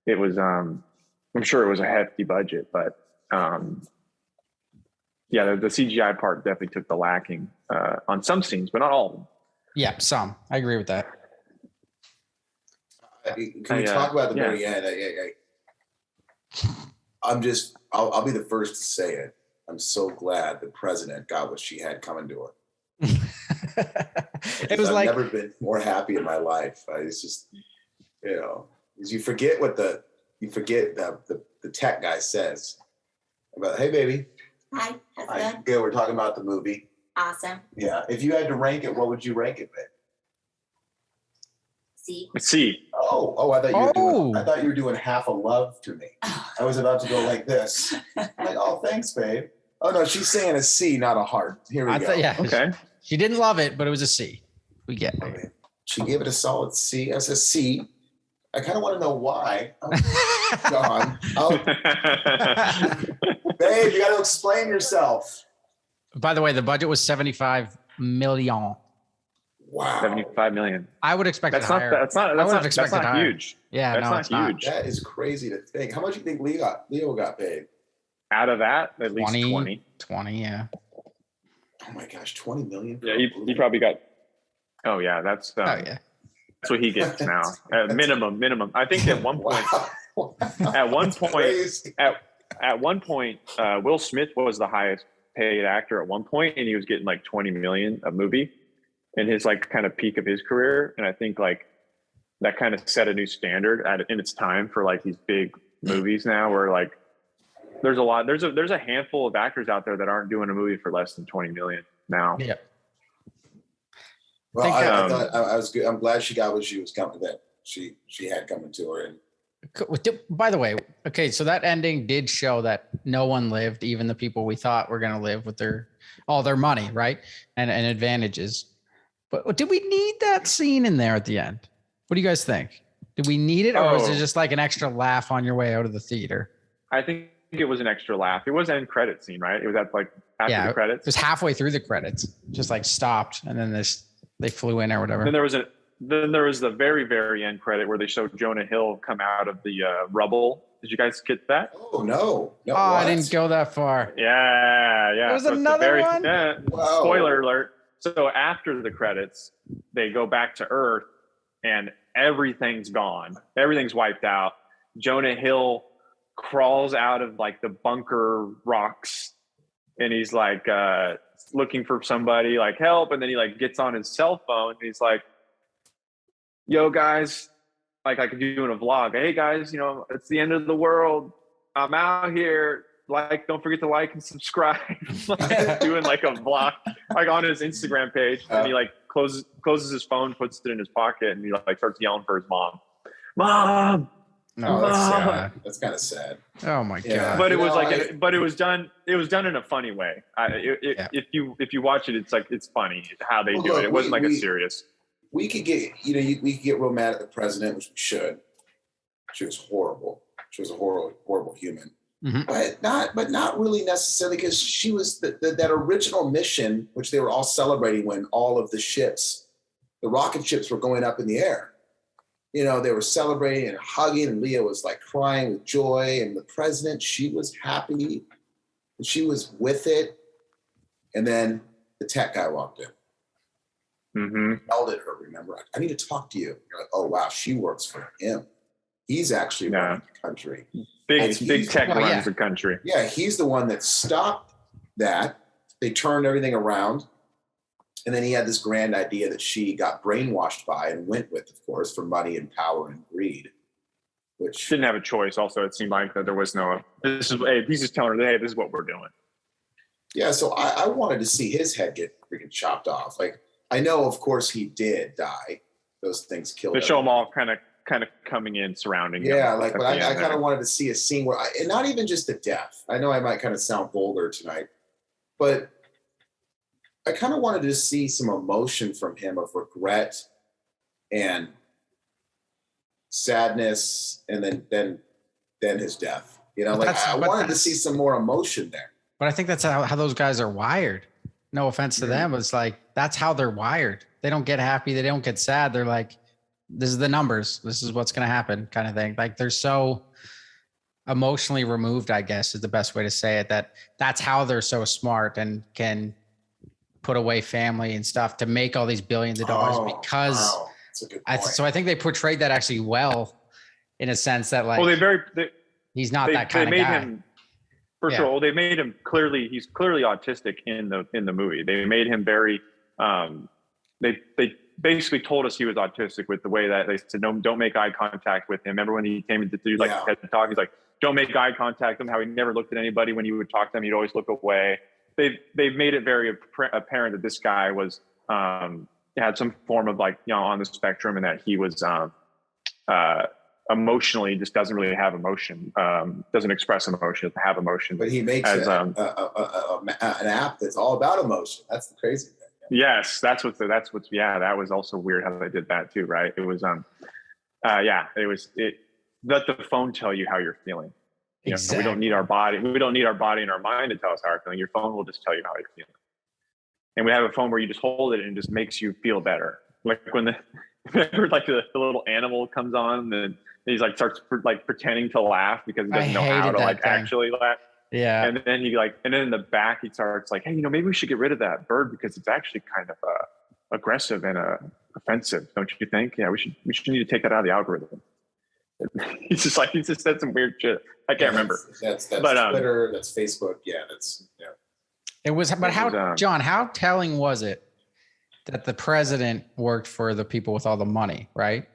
It was I'm sure it was a hefty budget, but the CGI part definitely took the lacking on some scenes, but not all of them. Yeah, some. I agree with that. Can we talk about the very end? I'll be the first to say it. I'm so glad the president got what she had coming to her. I've never been more happy in my life. It's just, you forget the tech guy says about, hey baby. Hi, how's it going? Good. We're talking about the movie. Awesome. Yeah. If you had to rank it, what would you rank it, babe? C. Oh, I thought you were doing half a love to me. I was about to go like this. Oh, thanks, babe. Oh no, she's saying a C, not a heart. Here we go. Okay. She didn't love it, but it was a C. We get it. Okay. She gave it a solid C. I said C. I kind of want to know why. John. Babe, you got to explain yourself. By the way, the budget was 75 million. Wow. 75 million. I would expect it higher. That's not huge. Yeah, that's not huge. That is crazy to think. How much do you think Leo got paid? Out of that, at least 20. 20, yeah. Oh my gosh, 20 million. Yeah, he probably got. Oh yeah, that's yeah. That's what he gets now. Minimum. I think at one point, at one point, Will Smith was the highest paid actor at one point, and he was getting 20 million a movie in his kind of peak of his career. And I think that kind of set a new standard in its time for these big movies now, where there's a handful of actors out there that aren't doing a movie for less than 20 million now. Yeah. Well, I thought I was good. I'm glad she got what she was coming. That she had coming to her. And by the way, okay, so that ending did show that no one lived, even the people we thought were going to live with all their money, right, and advantages. But did we need that scene in there at the end? What do you guys think? Did we need it, or was it just an extra laugh on your way out of the theater? I think it was an extra laugh. It was an end credit scene, right? It was after the credits. It was halfway through the credits, just stopped, and then they flew in or whatever. Then there was the very, very end credit where they showed Jonah Hill come out of the rubble. Did you guys get that? Oh no! Oh, I didn't go that far. Yeah. There was another one. Yeah, spoiler alert. So after the credits, they go back to Earth, and everything's gone. Everything's wiped out. Jonah Hill crawls out of the bunker rocks, and he's looking for somebody help, and then he gets on his cell phone and he's like, yo guys, I could do in a vlog, hey guys, it's the end of the world, I'm out here, don't forget to like and subscribe. Doing a vlog on his Instagram page, and he closes his phone, puts it in his pocket, and he starts yelling for his mom. No, that's sad. That's kind of sad. Oh my god! But it was but it was done. It was done in a funny way. If you watch it, it's funny how they do it. It wasn't a serious. we could get, we could get real mad at the president, which we should. She was horrible. She was a horrible human. Mm-hmm. But not really necessarily, because she was that original mission, which they were all celebrating when all of the ships, the rocket ships, were going up in the air. They were celebrating and hugging, and Leah was like crying with joy. And the president, she was happy, and she was with it. And then the tech guy walked in. Mm-hmm. Yelled at her. Remember, I need to talk to you. You're like, oh wow, she works for him. He's actually running the country. Big tech runs the country. Yeah, he's the one that stopped that. They turned everything around. And then he had this grand idea that she got brainwashed by and went with, of course, for money and power and greed. Which didn't have a choice. Also, it seemed like that there was no, he's just telling her, hey, this is what we're doing. Yeah, so I wanted to see his head get freaking chopped off. Like, I know, of course, he did die. Those things killed him. They show them all kind of coming in, surrounding him. Yeah, but I kind of wanted to see a scene where, and not even just the death. I know I might kind of sound vulgar tonight, but I kind of wanted to see some emotion from him of regret and sadness, and then his death. I wanted to see some more emotion there. But I think that's how those guys are wired. No offense to them. It's like, that's how they're wired. They don't get happy. They don't get sad. They're like, this is the numbers. This is what's going to happen, kind of thing. Like, they're so emotionally removed, I guess is the best way to say it, that's how they're so smart and can put away family and stuff to make all these billions of dollars because That's a good point. so I think they portrayed that actually well, in a sense that like, he's not that kind of guy. Him, for sure. Well, they made him he's clearly autistic in the movie. They made him very, they basically told us he was autistic with the way that they said, no, don't make eye contact with him. Remember when he came in to do like TED Talk, he's like, don't make eye contact with him, how he never looked at anybody when you would talk to him, he'd always look away. They've made it very apparent that this guy was had some form of like, on the spectrum, and that he was emotionally just doesn't really have emotion, doesn't express emotion, doesn't have emotion. But he makes an app that's all about emotion. That's the crazy thing. Yes, that was also weird how they did that too, right? It was let the phone tell you how you're feeling. Exactly. We don't need our body and our mind to tell us how we're feeling. Your phone will just tell you how you're feeling. And we have a phone where you just hold it and it just makes you feel better. Like when the little animal comes on, and he's like starts pretending to laugh because he doesn't know how to actually laugh. Yeah. And then and then in the back he starts like, hey, maybe we should get rid of that bird because it's actually kind of aggressive and offensive, don't you think? Yeah, we should need to take that out of the algorithm. He just said some weird shit. I can't remember. That's Twitter. That's Facebook. Yeah, It was, but John, how telling was it that the president worked for the people with all the money, right?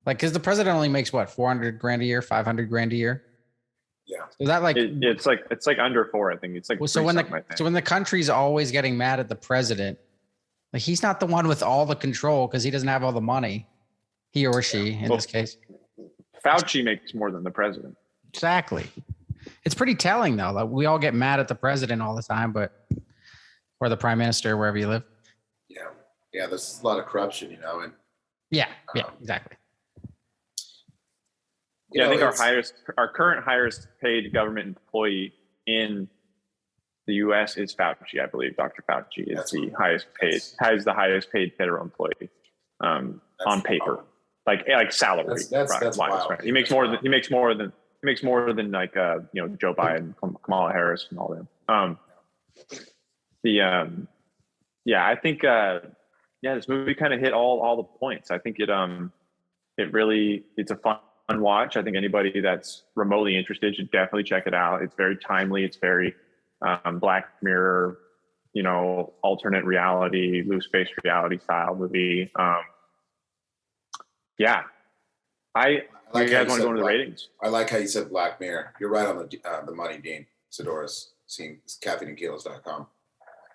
Like, because the president only makes what, $400,000 a year, $500,000 a year? Yeah. So that like it's like under 4, I think. It's like so when the country's always getting mad at the president, like he's not the one with all the control because he doesn't have all the money. He or she in this case. Fauci makes more than the president. Exactly. It's pretty telling though. Like we all get mad at the president all the time, or the prime minister, wherever you live. Yeah. Yeah. There's a lot of corruption, and exactly. I think our current highest paid government employee in the U.S. is Fauci. I believe Dr. Fauci is the highest paid federal employee on paper. Wild. Like salary. That's wild. Right? He makes more than like Joe Biden, Kamala Harris, and all them. I think this movie kind of hit all the points. I think it's a fun watch. I think anybody that's remotely interested should definitely check it out. It's very timely. It's very Black Mirror, alternate reality, loose space reality style movie. You guys want to go into the ratings? I like how you said Black Mirror. You're right on the money, Dean Sidoris. Seeing caffeineandkilos.com.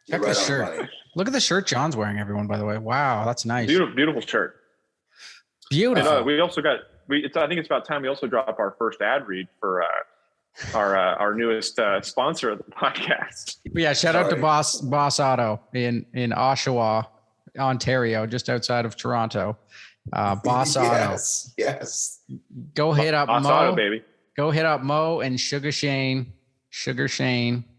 Check the shirt. Look at the shirt John's wearing, everyone, by the way. Wow, that's nice. Beautiful shirt. Beautiful. And, we also got I think it's about time we also drop our first ad read for our newest sponsor of the podcast. Yeah, shout out to Boss Auto in Oshawa. Ontario, just outside of Toronto. Boss Auto. Yes. Go hit up Boss Mo. Auto, baby. Go hit up Mo and Sugar Shane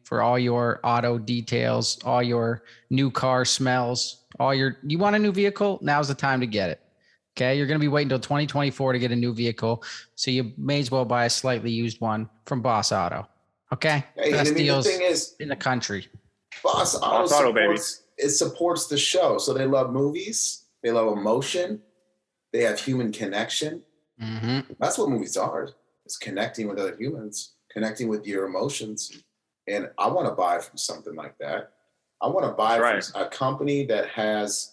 for all your auto details, all your new car smells, you want a new vehicle? Now's the time to get it. Okay. You're going to be waiting until 2024 to get a new vehicle. So you may as well buy a slightly used one from Boss Auto. Okay. Hey, Best deals the thing is, in the country. Boss Auto supports, it supports the show. So they love movies. They love emotion. They have human connection. Mm-hmm. That's what movies are. It's connecting with other humans, connecting with your emotions. And I want to buy from something like that. I want to buy from a company that has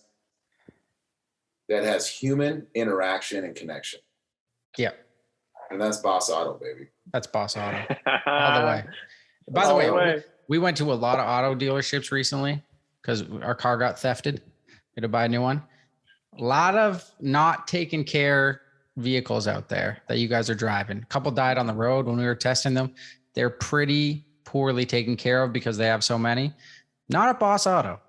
human interaction and connection. Yeah. And that's Boss Auto, baby. That's Boss Auto. All the way. By the way, we went to a lot of auto dealerships recently because our car got thefted. We had to buy a new one. A lot of not taken care vehicles out there that you guys are driving. A couple died on the road when we were testing them. They're pretty poorly taken care of because they have so many. Not at Boss Auto.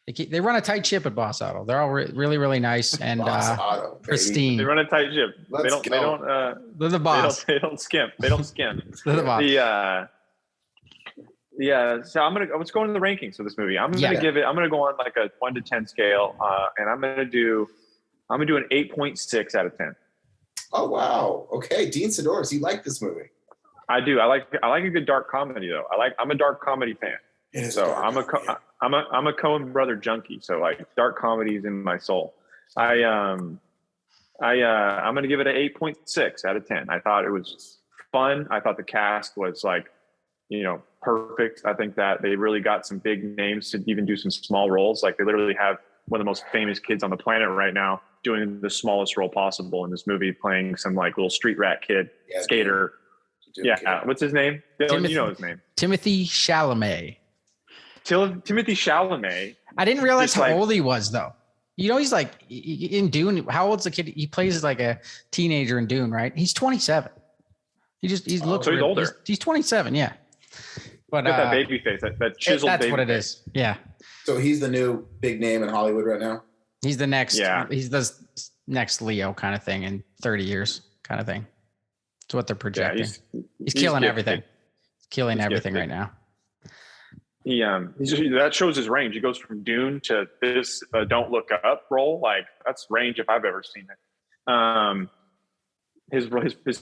They run a tight ship at Boss Auto. They're all really, really nice and Auto, pristine. They run a tight ship. They don't. They're the boss. They don't skimp. They're the boss. So let's go into the rankings for this movie. I'm gonna go on like a 1 to 10 scale, and I'm gonna do an 8.6 out of 10. Oh wow. Okay, Dean Sidoris, you like this movie? I do. I like a good dark comedy though. I'm a dark comedy fan. So I'm a Coen brother junkie. So like dark comedy is in my soul. I'm gonna give it an 8.6 out of 10. I thought it was fun. I thought the cast was like, perfect. I think that they really got some big names to even do some small roles. Like they literally have one of the most famous kids on the planet right now doing the smallest role possible in this movie, playing some like little street rat kid, skater. What's his name? Dylan, you know his name. Timothy Chalamet. Timothy Chalamet. I didn't realize how old he was though. He's like in Dune. How old's the kid? He plays like a teenager in Dune, right? He's 27. He looks so he's older. He's 27, yeah. But that baby face, that chiseled that's baby what it face. is. Yeah. So he's the new big name in Hollywood right now? He's the next, he's the next Leo kind of thing in 30 years kind of thing. That's what they're projecting. He's killing everything. He's killing everything right now. That shows his range. He goes from Dune to this Don't Look Up role. Like that's range if I've ever seen it. His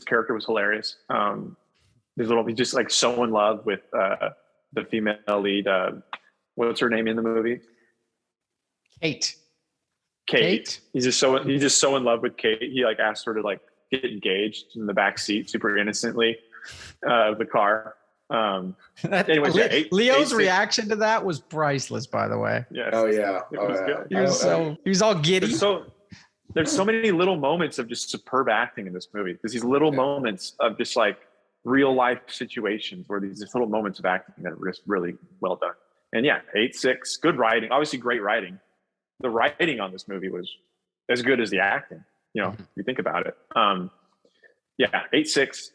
character was hilarious. He's just like so in love with the female lead. What's her name in the movie? Kate. He's just so in love with Kate. He like asked her to like get engaged in the back seat super innocently of the car. Leo's reaction to that was priceless, by the way. Yeah. Oh yeah. He was all giddy. There's so many little moments of just superb acting in this movie. There's these little moments of just like real life situations where these little moments of acting that are just really well done. And 8.6, good writing, obviously great writing. The writing on this movie was as good as the acting, if you think about it. 8.6,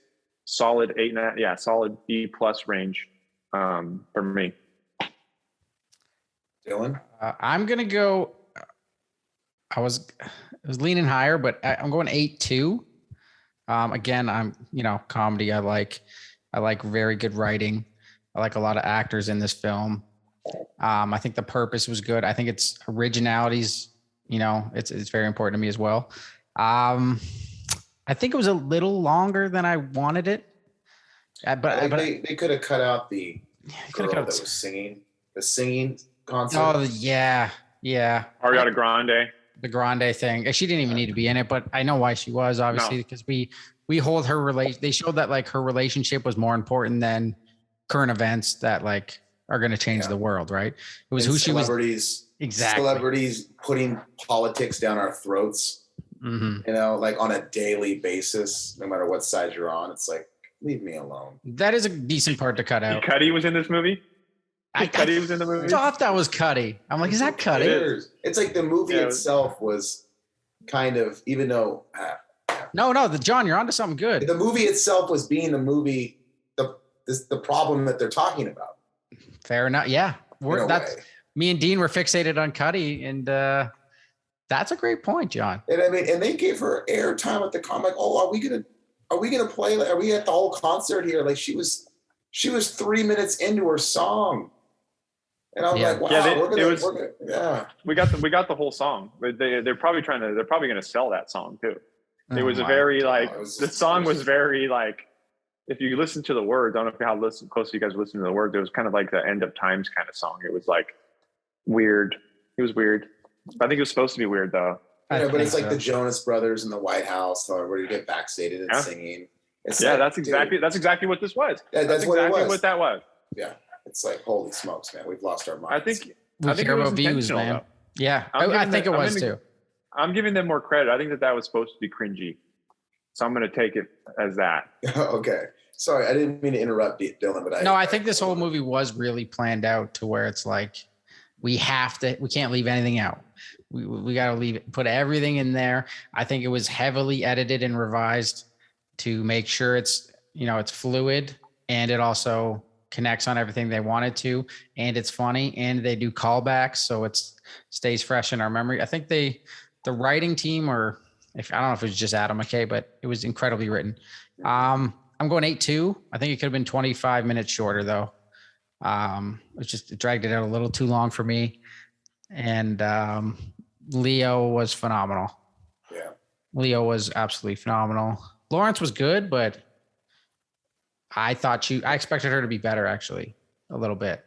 solid 8.5, solid B+ range for me. Dylan? I'm going to go, I was leaning higher, but I'm going 8.2. Again, I'm, comedy. I like very good writing. I like a lot of actors in this film. I think the purpose was good. I think its originalities, it's very important to me as well. I think it was a little longer than I wanted it. But they could have cut out the girl that was singing. The singing concert. Oh yeah. Ariana Grande. The Grande thing. She didn't even need to be in it, but I know why she was, obviously, because we hold her relation. They showed that like her relationship was more important than current events that like are going to change the world, right? It was who she was. Exactly. Celebrities putting politics down our throats, like on a daily basis, no matter what side you're on. It's like, leave me alone. That is a decent part to cut out. Cuddy was in this movie? Cuddy was in the movie? I thought that was Cuddy. I'm like, is that Cuddy? It's like the movie itself was kind of, even though. No, John, you're onto something good. The movie itself was being the movie, the problem that they're talking about. Fair enough. Yeah. me and Dean were fixated on Cuddy, and that's a great point, John. And I mean, and they gave her airtime at the con. Like, oh, are we gonna play? Are we at the whole concert here? Like, she was 3 minutes into her song, and I was like, wow, we got the whole song. They're probably gonna sell that song too. It was a very the song was very like, if you listen to the words, I don't know how close you guys listen to the words. It was kind of like the end of times kind of song. It was like weird. It was weird. I think it was supposed to be weird though. Yeah, but it's like the Jonas Brothers in the White House, where you get backstage and singing. It's that's exactly what this was. Yeah, that's what exactly it was. what that was. Yeah, it's like, holy smokes, man, we've lost our minds. I think it was views, man. Though. Yeah, I think it was too. I'm giving them more credit. I think that was supposed to be cringy, so I'm going to take it as that. Okay, sorry, I didn't mean to interrupt Dylan, but I think this whole movie was really planned out to where it's like we can't leave anything out. We got to put everything in there. I think it was heavily edited and revised to make sure it's fluid, and it also connects on everything they wanted to, and it's funny, and they do callbacks, so it stays fresh in our memory. I think the writing team, or I don't know if it was just Adam Mckay, but it was incredibly written. I'm going 8-2. I think it could have been 25 minutes shorter though. It dragged it out a little too long for me. And Leo was phenomenal. Yeah. Leo was absolutely phenomenal. Lawrence was good, but I expected her to be better actually, a little bit.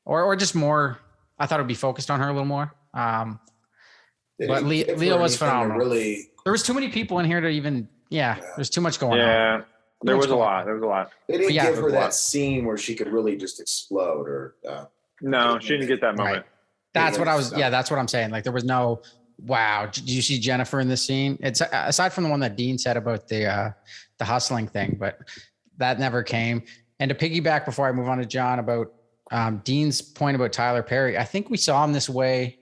Or just more, I thought it would be focused on her a little more. But Leo was phenomenal. There was too many people in here to even, there's too much going on. Yeah, there was a lot. They didn't give her that scene where she could really just explode, or no, she didn't get that moment. Right. That's what I'm saying. Like, there was no, wow. Did you see Jennifer in this scene? It's aside from the one that Dean said about the hustling thing, but that never came. And to piggyback before I move on to John about Dean's point about Tyler Perry, I think we saw him this way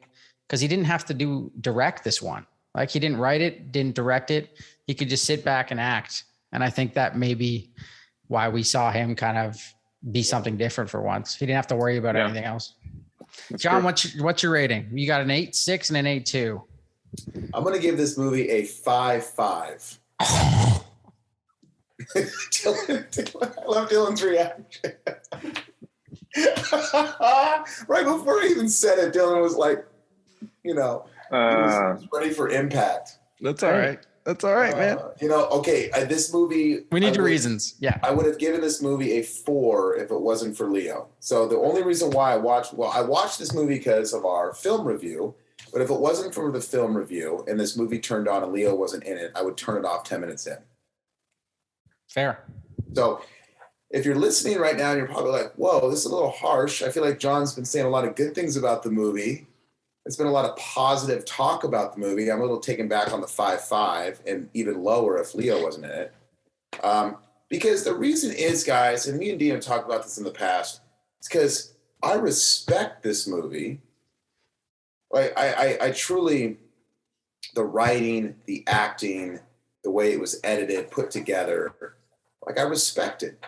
because he didn't have to direct this one. Like, he didn't write it, didn't direct it. He could just sit back and act. And I think that may be why we saw him kind of be something different for once. He didn't have to worry about anything else. That's John, what's your rating? You got an 8.6 and an 8.2. I'm going to give this movie a 5.5. I love Dylan's reaction. Right before I even said it, Dylan was like, he was ready for impact. That's all right. That's all right, man. Okay, this movie... We need your reasons. Yeah. I would have given this movie a 4 if it wasn't for Leo. So the only reason why I watched this movie because of our film review, but if it wasn't for the film review and this movie turned on and Leo wasn't in it, I would turn it off 10 minutes in. Fair. So if you're listening right now and you're probably like, whoa, this is a little harsh. I feel like John's been saying a lot of good things about the movie. There's been a lot of positive talk about the movie. I'm a little taken back on the 5.5 and even lower if Leo wasn't in it. Because the reason is, guys, and me and Dean have talked about this in the past, it's because I respect this movie. Like, I truly, the writing, the acting, the way it was edited, put together, like, I respect it.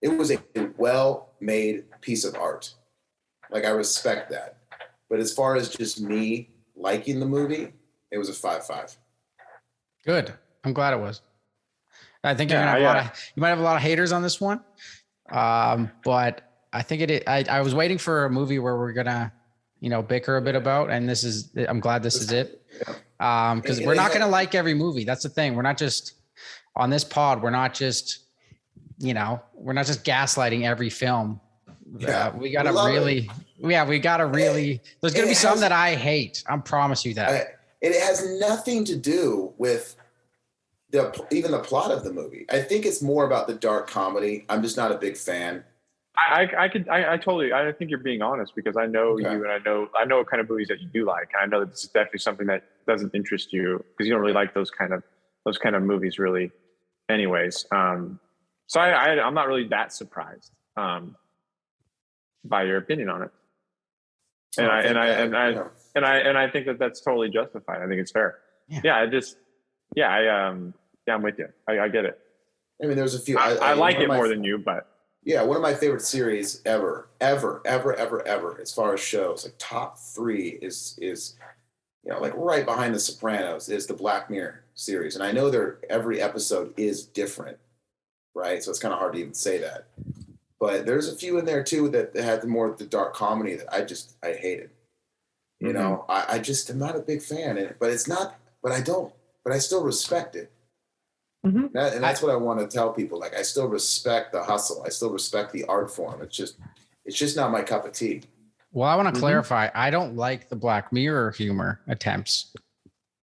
It was a well-made piece of art. Like, I respect that. But as far as just me liking the movie, it was a 5.5. Good. I'm glad it was. I think you're gonna have you might have a lot of haters on this one. But I think I was waiting for a movie where we're gonna, bicker a bit about, and I'm glad this is it. Because we're not gonna like every movie. That's the thing. We're not just on this pod, we're not just gaslighting every film. We gotta really, there's gonna be some that I hate. I promise you that. It has nothing to do with even the plot of the movie. I think it's more about the dark comedy. I'm just not a big fan. I think you're being honest, because I know you, and I know what kind of movies that you do like. And I know that this is definitely something that doesn't interest you because you don't really like those kind of movies really anyways. So I'm not really that surprised by your opinion on it. And I think that that's totally justified. I think it's fair. I'm with you. I get it. I mean, there's a few. I like it more than you, but Yeah, one of my favorite series ever, as far as shows, like top 3 is like right behind The Sopranos is the Black Mirror series. And I know every episode is different, right? So it's kind of hard to even say that. But there's a few in there too that had the dark comedy that I hated. You know, I just am not a big fan, but I still respect it. And that's what I want to tell people. Like, I still respect the hustle. I still respect the art form. It's just not my cup of tea. Well, I want to clarify. I don't like the Black Mirror humor attempts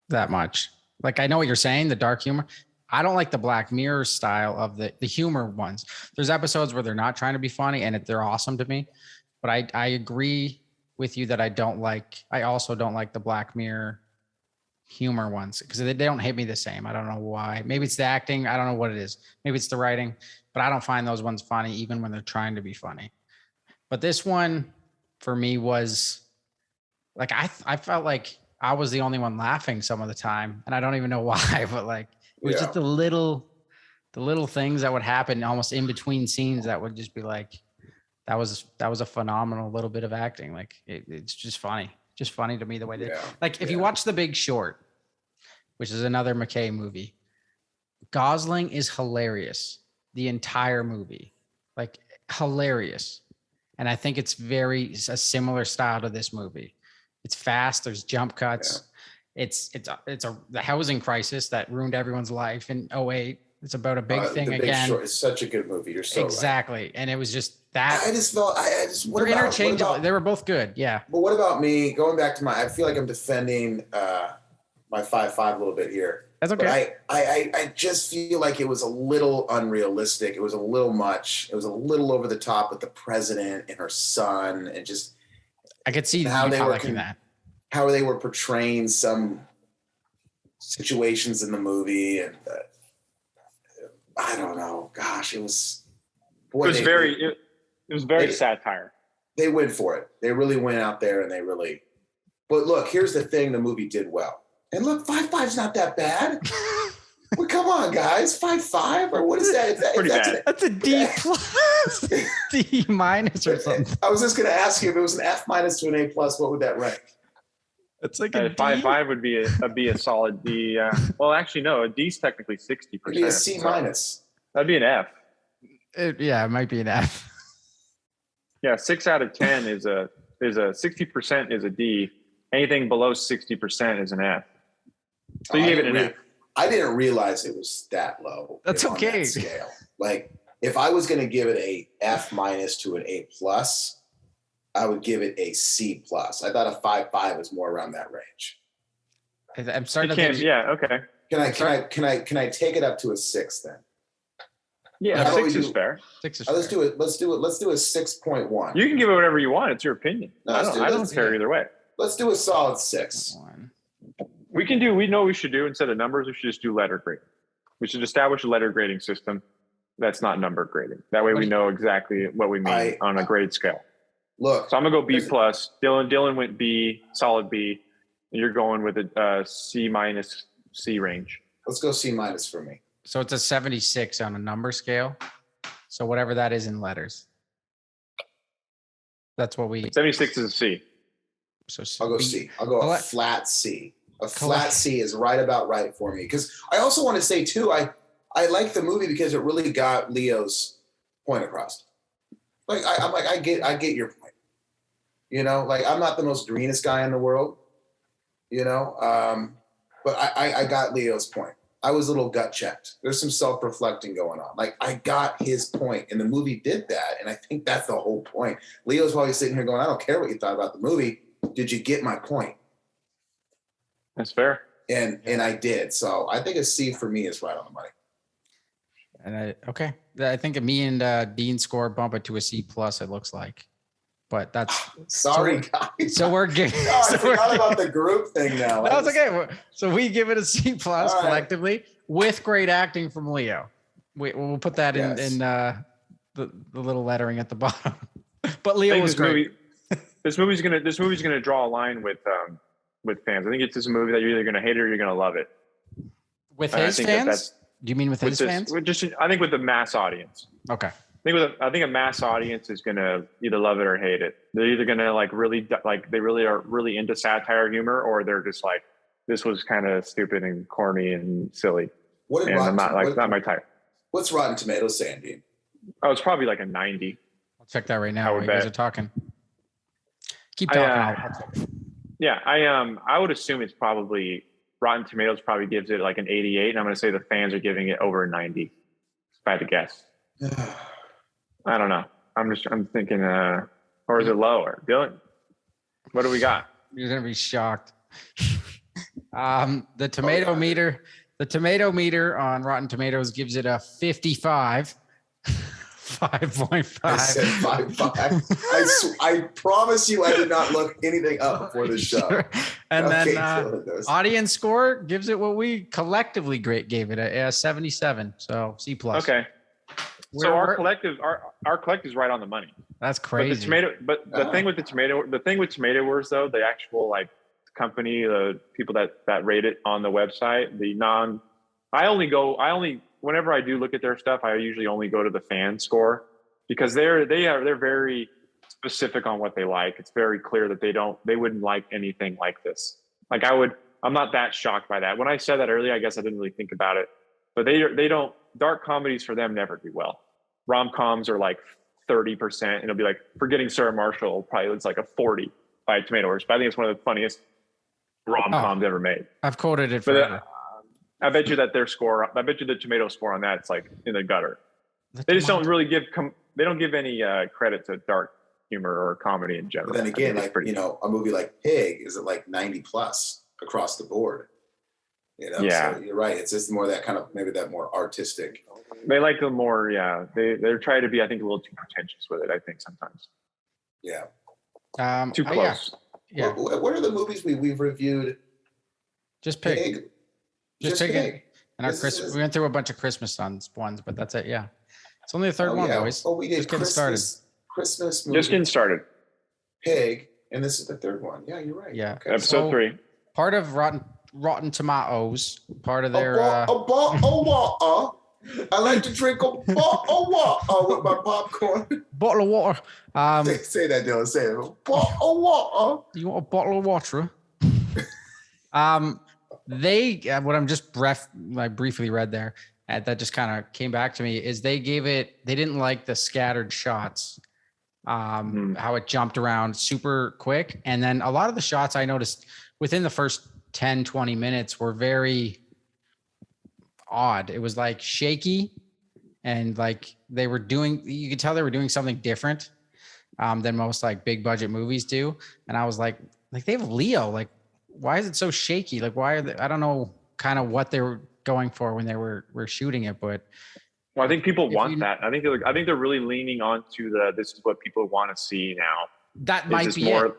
that much. Like, I know what you're saying, the dark humor. I don't like the Black Mirror style of the humor ones. There's episodes where they're not trying to be funny and they're awesome to me. But I agree with you that I also don't like the Black Mirror humor ones because they don't hit me the same. I don't know why. Maybe it's the acting. I don't know what it is. Maybe it's the writing, but I don't find those ones funny even when they're trying to be funny. But this one for me was like, I felt like I was the only one laughing some of the time, and I don't even know why, but like it was just the little things that would happen almost in between scenes that would just be like, that was a phenomenal little bit of acting. Like it's just funny to me the way that, like if you watch The Big Short, which is another Mckay movie, Gosling is hilarious the entire movie, like hilarious. And I think it's a similar style to this movie. It's fast. There's jump cuts. It's the housing crisis that ruined everyone's life in 2008. It's about a big thing the Big again. Short is such a good movie. You're so exactly. Right. And it was just that. They're interchangeable. They were both good. Yeah. But what about me going back to I feel like I'm defending my 5'5" a little bit here. That's okay. But I just feel like it was a little unrealistic. It was a little much. It was a little over the top with the president and her son, and just I could see how they were liking that. How they were portraying some situations in the movie, and I don't know. Gosh, it was. Boy, it was very satire. They went for it. They really went out there and they really. But look, here's the thing: the movie did well. And look, 5'5's not that bad. Well, come on, guys, 5'5", or what is that? Pretty bad. That's a D plus, D minus or something. I was just going to ask you if it was an F minus to an A plus, what would that rank? It's like a 5'5" would be a solid D. Well, actually, no, a D is technically 60%. It'd be a C minus. That'd be an F. It might be an F. Yeah, 6 out of 10 is a 60% is a D. Anything below 60% is an F. So you gave it an F. I didn't realize it was that low. That's okay. On that scale. Like, if I was going to give it a F minus to an A plus, I would give it a C plus. I thought a 5'5" was more around that range. I'm starting to think. Yeah. Okay. Can I take it up to a 6 then? Yeah, 6 is fair. 6 is let's fair. do it. Let's do a 6.1. You can give it whatever you want. It's your opinion. No, I don't care either way. Let's do a solid 6. We know what we should do instead of numbers. We should just do letter grading. We should establish a letter grading system that's not number grading. That way we know exactly what we mean on a grade scale. Look. So I'm gonna go B plus. Dylan went B, solid B. And you're going with a C minus C range. Let's go C minus for me. So it's a 76 on a number scale. So whatever that is in letters. That's what 76 is a C. So I'll go C. I'll go a flat C. A flat C is right about right for me. Because I also want to say too, I like the movie because it really got Leo's point across. Like I get your point. You know, like I'm not the most greenest guy in the world. You know, but I got Leo's point. I was a little gut checked. There's some self-reflecting going on. Like I got his point, and the movie did that. And I think that's the whole point. Leo's probably sitting here going, I don't care what you thought about the movie. Did you get my point? That's fair. And I did. So I think a C for me is right on the money. And I think me and Dean score bump it to a C plus. It looks like, but that's sorry, guys. So we're good. No, I forgot about the group thing now. That's okay. So we give it a C plus collectively with great acting from Leo. We'll put that in the little lettering at the bottom. But Leo was great. This movie's gonna draw a line with fans. I think it's just a movie that you're either gonna hate it or you're gonna love it. With his fans? Do you mean with his fans? I think with the mass audience. Okay. I think a mass audience is gonna either love it or hate it. They're either gonna like really like they really are really into satire humor, or they're just like, this was kind of stupid and corny and silly. What and I'm not like not my type. What's Rotten Tomatoes saying, Dean? Oh, it's probably like a 90. I'll check that right now while you guys are talking. Keep talking. I would assume it's probably Rotten Tomatoes probably gives it like an 88, and I'm gonna say the fans are giving it over a 90. If I had to guess. I don't know. I'm thinking, or is it lower? Dylan, what do we got? You're gonna be shocked. The tomato meter on Rotten Tomatoes gives it a 55. 5.5. I said 5.5. I promise you, I did not look anything up before this show. And then audience score gives it what we collectively gave it a 77. So C+. Okay. So our collective is right on the money. That's crazy. The thing with Tomato Wars though, the actual like company, the people that rate it on the website, whenever I do look at their stuff, I usually only go to the fan score because they're very specific on what they like. It's very clear that they wouldn't like anything like this. Like I'm not that shocked by that. When I said that earlier, I guess I didn't really think about it, but they don't, dark comedies for them never do well. Rom-coms are like 30%, and it'll be like Forgetting Sarah Marshall, probably it's like a 40 by Tomato Wars, but I think it's one of the funniest rom-coms ever made. I've quoted it forever. I bet you that I bet you the tomato score on that, it's like in the gutter. They just don't really they don't give any credit to dark humor or comedy in general. But then again, a movie like Pig is at like 90 plus across the board. Yeah. So you're right. It's just more that kind of, maybe that more artistic. They like the more, they're trying to be, I think, a little too pretentious with it, I think sometimes. Yeah. Too close. Yeah. What are the movies we've reviewed? Just Pig. Just Pig. And we went through a bunch of Christmas ones, but that's it. Yeah. It's only the third one, boys. Oh, we did just getting started. Christmas movie. Just getting started. Pig. And this is the third one. Yeah, you're right. Yeah. Okay. Episode 3. Part of Rotten Tomatoes, part of their I like to drink a bottle of water with my popcorn. Bottle of water. Say that, Dylan. Say it. Bottle of water. You want a bottle of water? What I'm just briefly read there, that just kind of came back to me, is they didn't like the scattered shots, how it jumped around super quick. And then a lot of the shots I noticed within the first 10, 20 minutes were very odd. It was like shaky, and like you could tell they were doing something different than most like big budget movies do. And I was like they have Leo, like why is it so shaky? Like why are they, I don't know kind of what they were going for when they were shooting it, but well, I think people want that. I think they're really leaning onto this is what people want to see now. That might be more it.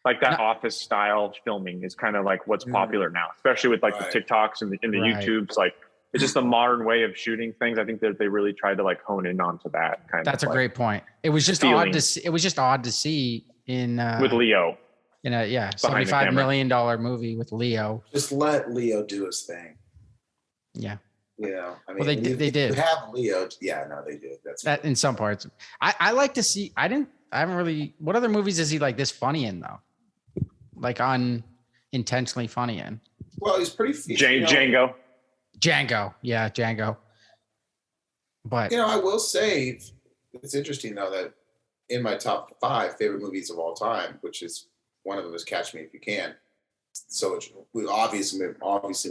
Like that office style filming is kind of like what's popular now, especially with like the TikToks and the YouTubes. Like it's just a modern way of shooting things. I think that they really tried to like hone in onto that kind of. That's a great point. It was just odd to see. It was just odd to see in with Leo in a $75 million movie with Leo. Just let Leo do his thing. Yeah. Yeah. I mean, well, they did have Leo. Yeah, no, they did. That's that in some parts. I like to see. I haven't really. What other movies is he like this funny in though? Like unintentionally funny in. Well, he's pretty. Django. Yeah, Django. But I will say it's interesting though that in my top 5 favorite movies of all time, which is one of them is Catch Me If You Can. So it's obviously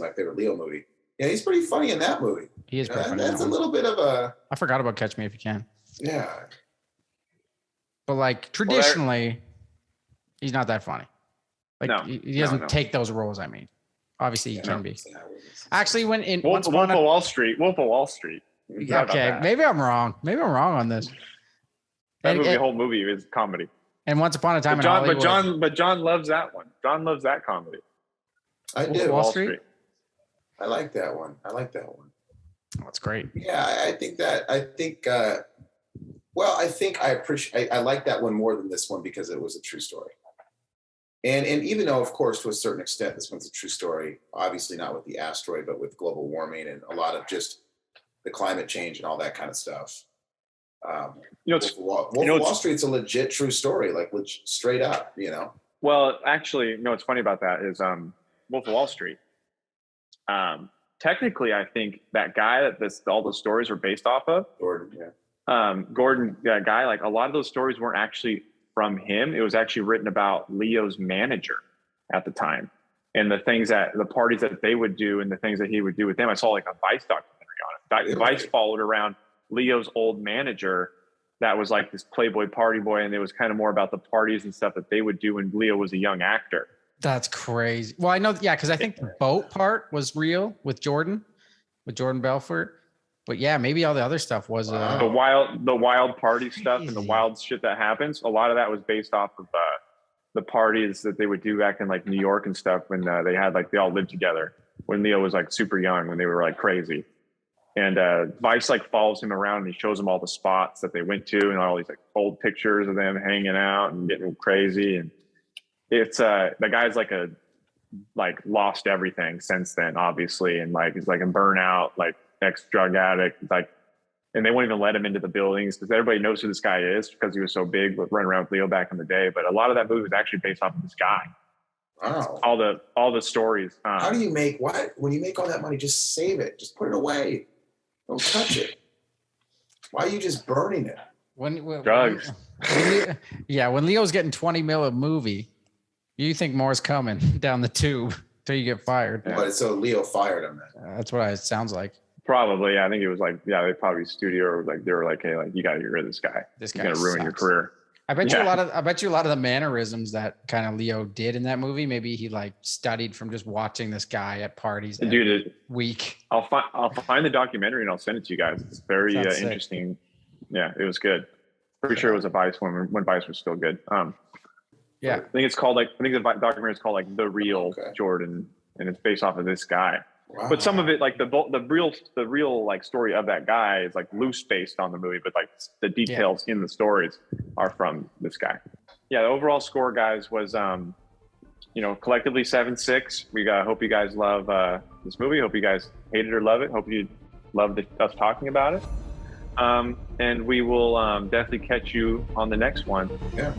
my favorite Leo movie. Yeah, he's pretty funny in that movie. He is pretty funny. That's a little bit of a. I forgot about Catch Me If You Can. Yeah. But like traditionally, he's not that funny. Like he doesn't take those roles. I mean, obviously he can be. Actually, when in Wolf of Wall Street. Okay, maybe I'm wrong. Maybe I'm wrong on this. The whole movie is comedy. And Once Upon a Time in Hollywood. But John loves that one. John loves that comedy. I do. Wall Street. I like that one. That's great. Yeah, I think I appreciate. I like that one more than this one because it was a true story. And even though, of course, to a certain extent, this one's a true story, obviously not with the asteroid, but with global warming and a lot of just the climate change and all that kind of stuff. Wolf of Wall Street's a legit true story, like straight up, Well, actually, what's funny about that is Wolf of Wall Street. Technically, I think that guy that all the stories were based off of, Gordon, that guy, like a lot of those stories weren't actually from him. It was actually written about Leo's manager at the time, and the parties that they would do and the things that he would do with them. I saw like a Vice documentary on it. Vice followed around Leo's old manager that was like this Playboy party boy, and it was kind of more about the parties and stuff that they would do when Leo was a young actor. That's crazy. Well, I know, yeah, because I think the boat part was real with Jordan Belfort. But yeah, maybe all the other stuff was the wild party stuff and the wild shit that happens. A lot of that was based off of the parties that they would do back in like New York and stuff when they had like they all lived together when Leo was like super young, when they were like crazy. And Vice like follows him around and he shows him all the spots that they went to and all these like old pictures of them hanging out and getting crazy. And it's the guy's like lost everything since then, obviously, and like he's like a burnout, like ex-drug addict, like, and they won't even let him into the buildings because everybody knows who this guy is because he was so big with running around with Leo back in the day. But a lot of that movie was actually based off of this guy. Wow. All the stories. How do you make when you make all that money? Just save it. Just put it away. Don't touch it. Why are you just burning it? Drugs. When Leo's getting 20 mil a movie, you think more's coming down the tube till you get fired. Yeah. But so Leo fired him then. That's what it sounds like. Probably. I think it was like, they probably studio like they were like, hey, like you got to get rid of this guy. He's gonna ruin your career. I bet you a lot of the mannerisms that kind of Leo did in that movie. Maybe he like studied from just watching this guy at parties. Dude, week. I'll find the documentary and I'll send it to you guys. It's very interesting. Yeah, it was good. Pretty sure it was a Vice when Vice was still good. Yeah, I think the documentary is called like The Real Jordan, and it's based off of this guy. Wow. But some of it, like the real like story of that guy is like loose based on the movie, but like the details in the stories are from this guy. Yeah, the overall score, guys, was collectively 7.6. We hope you guys love this movie. Hope you guys hate it or love it. Hope you loved us talking about it. And we will definitely catch you on the next one. Yeah.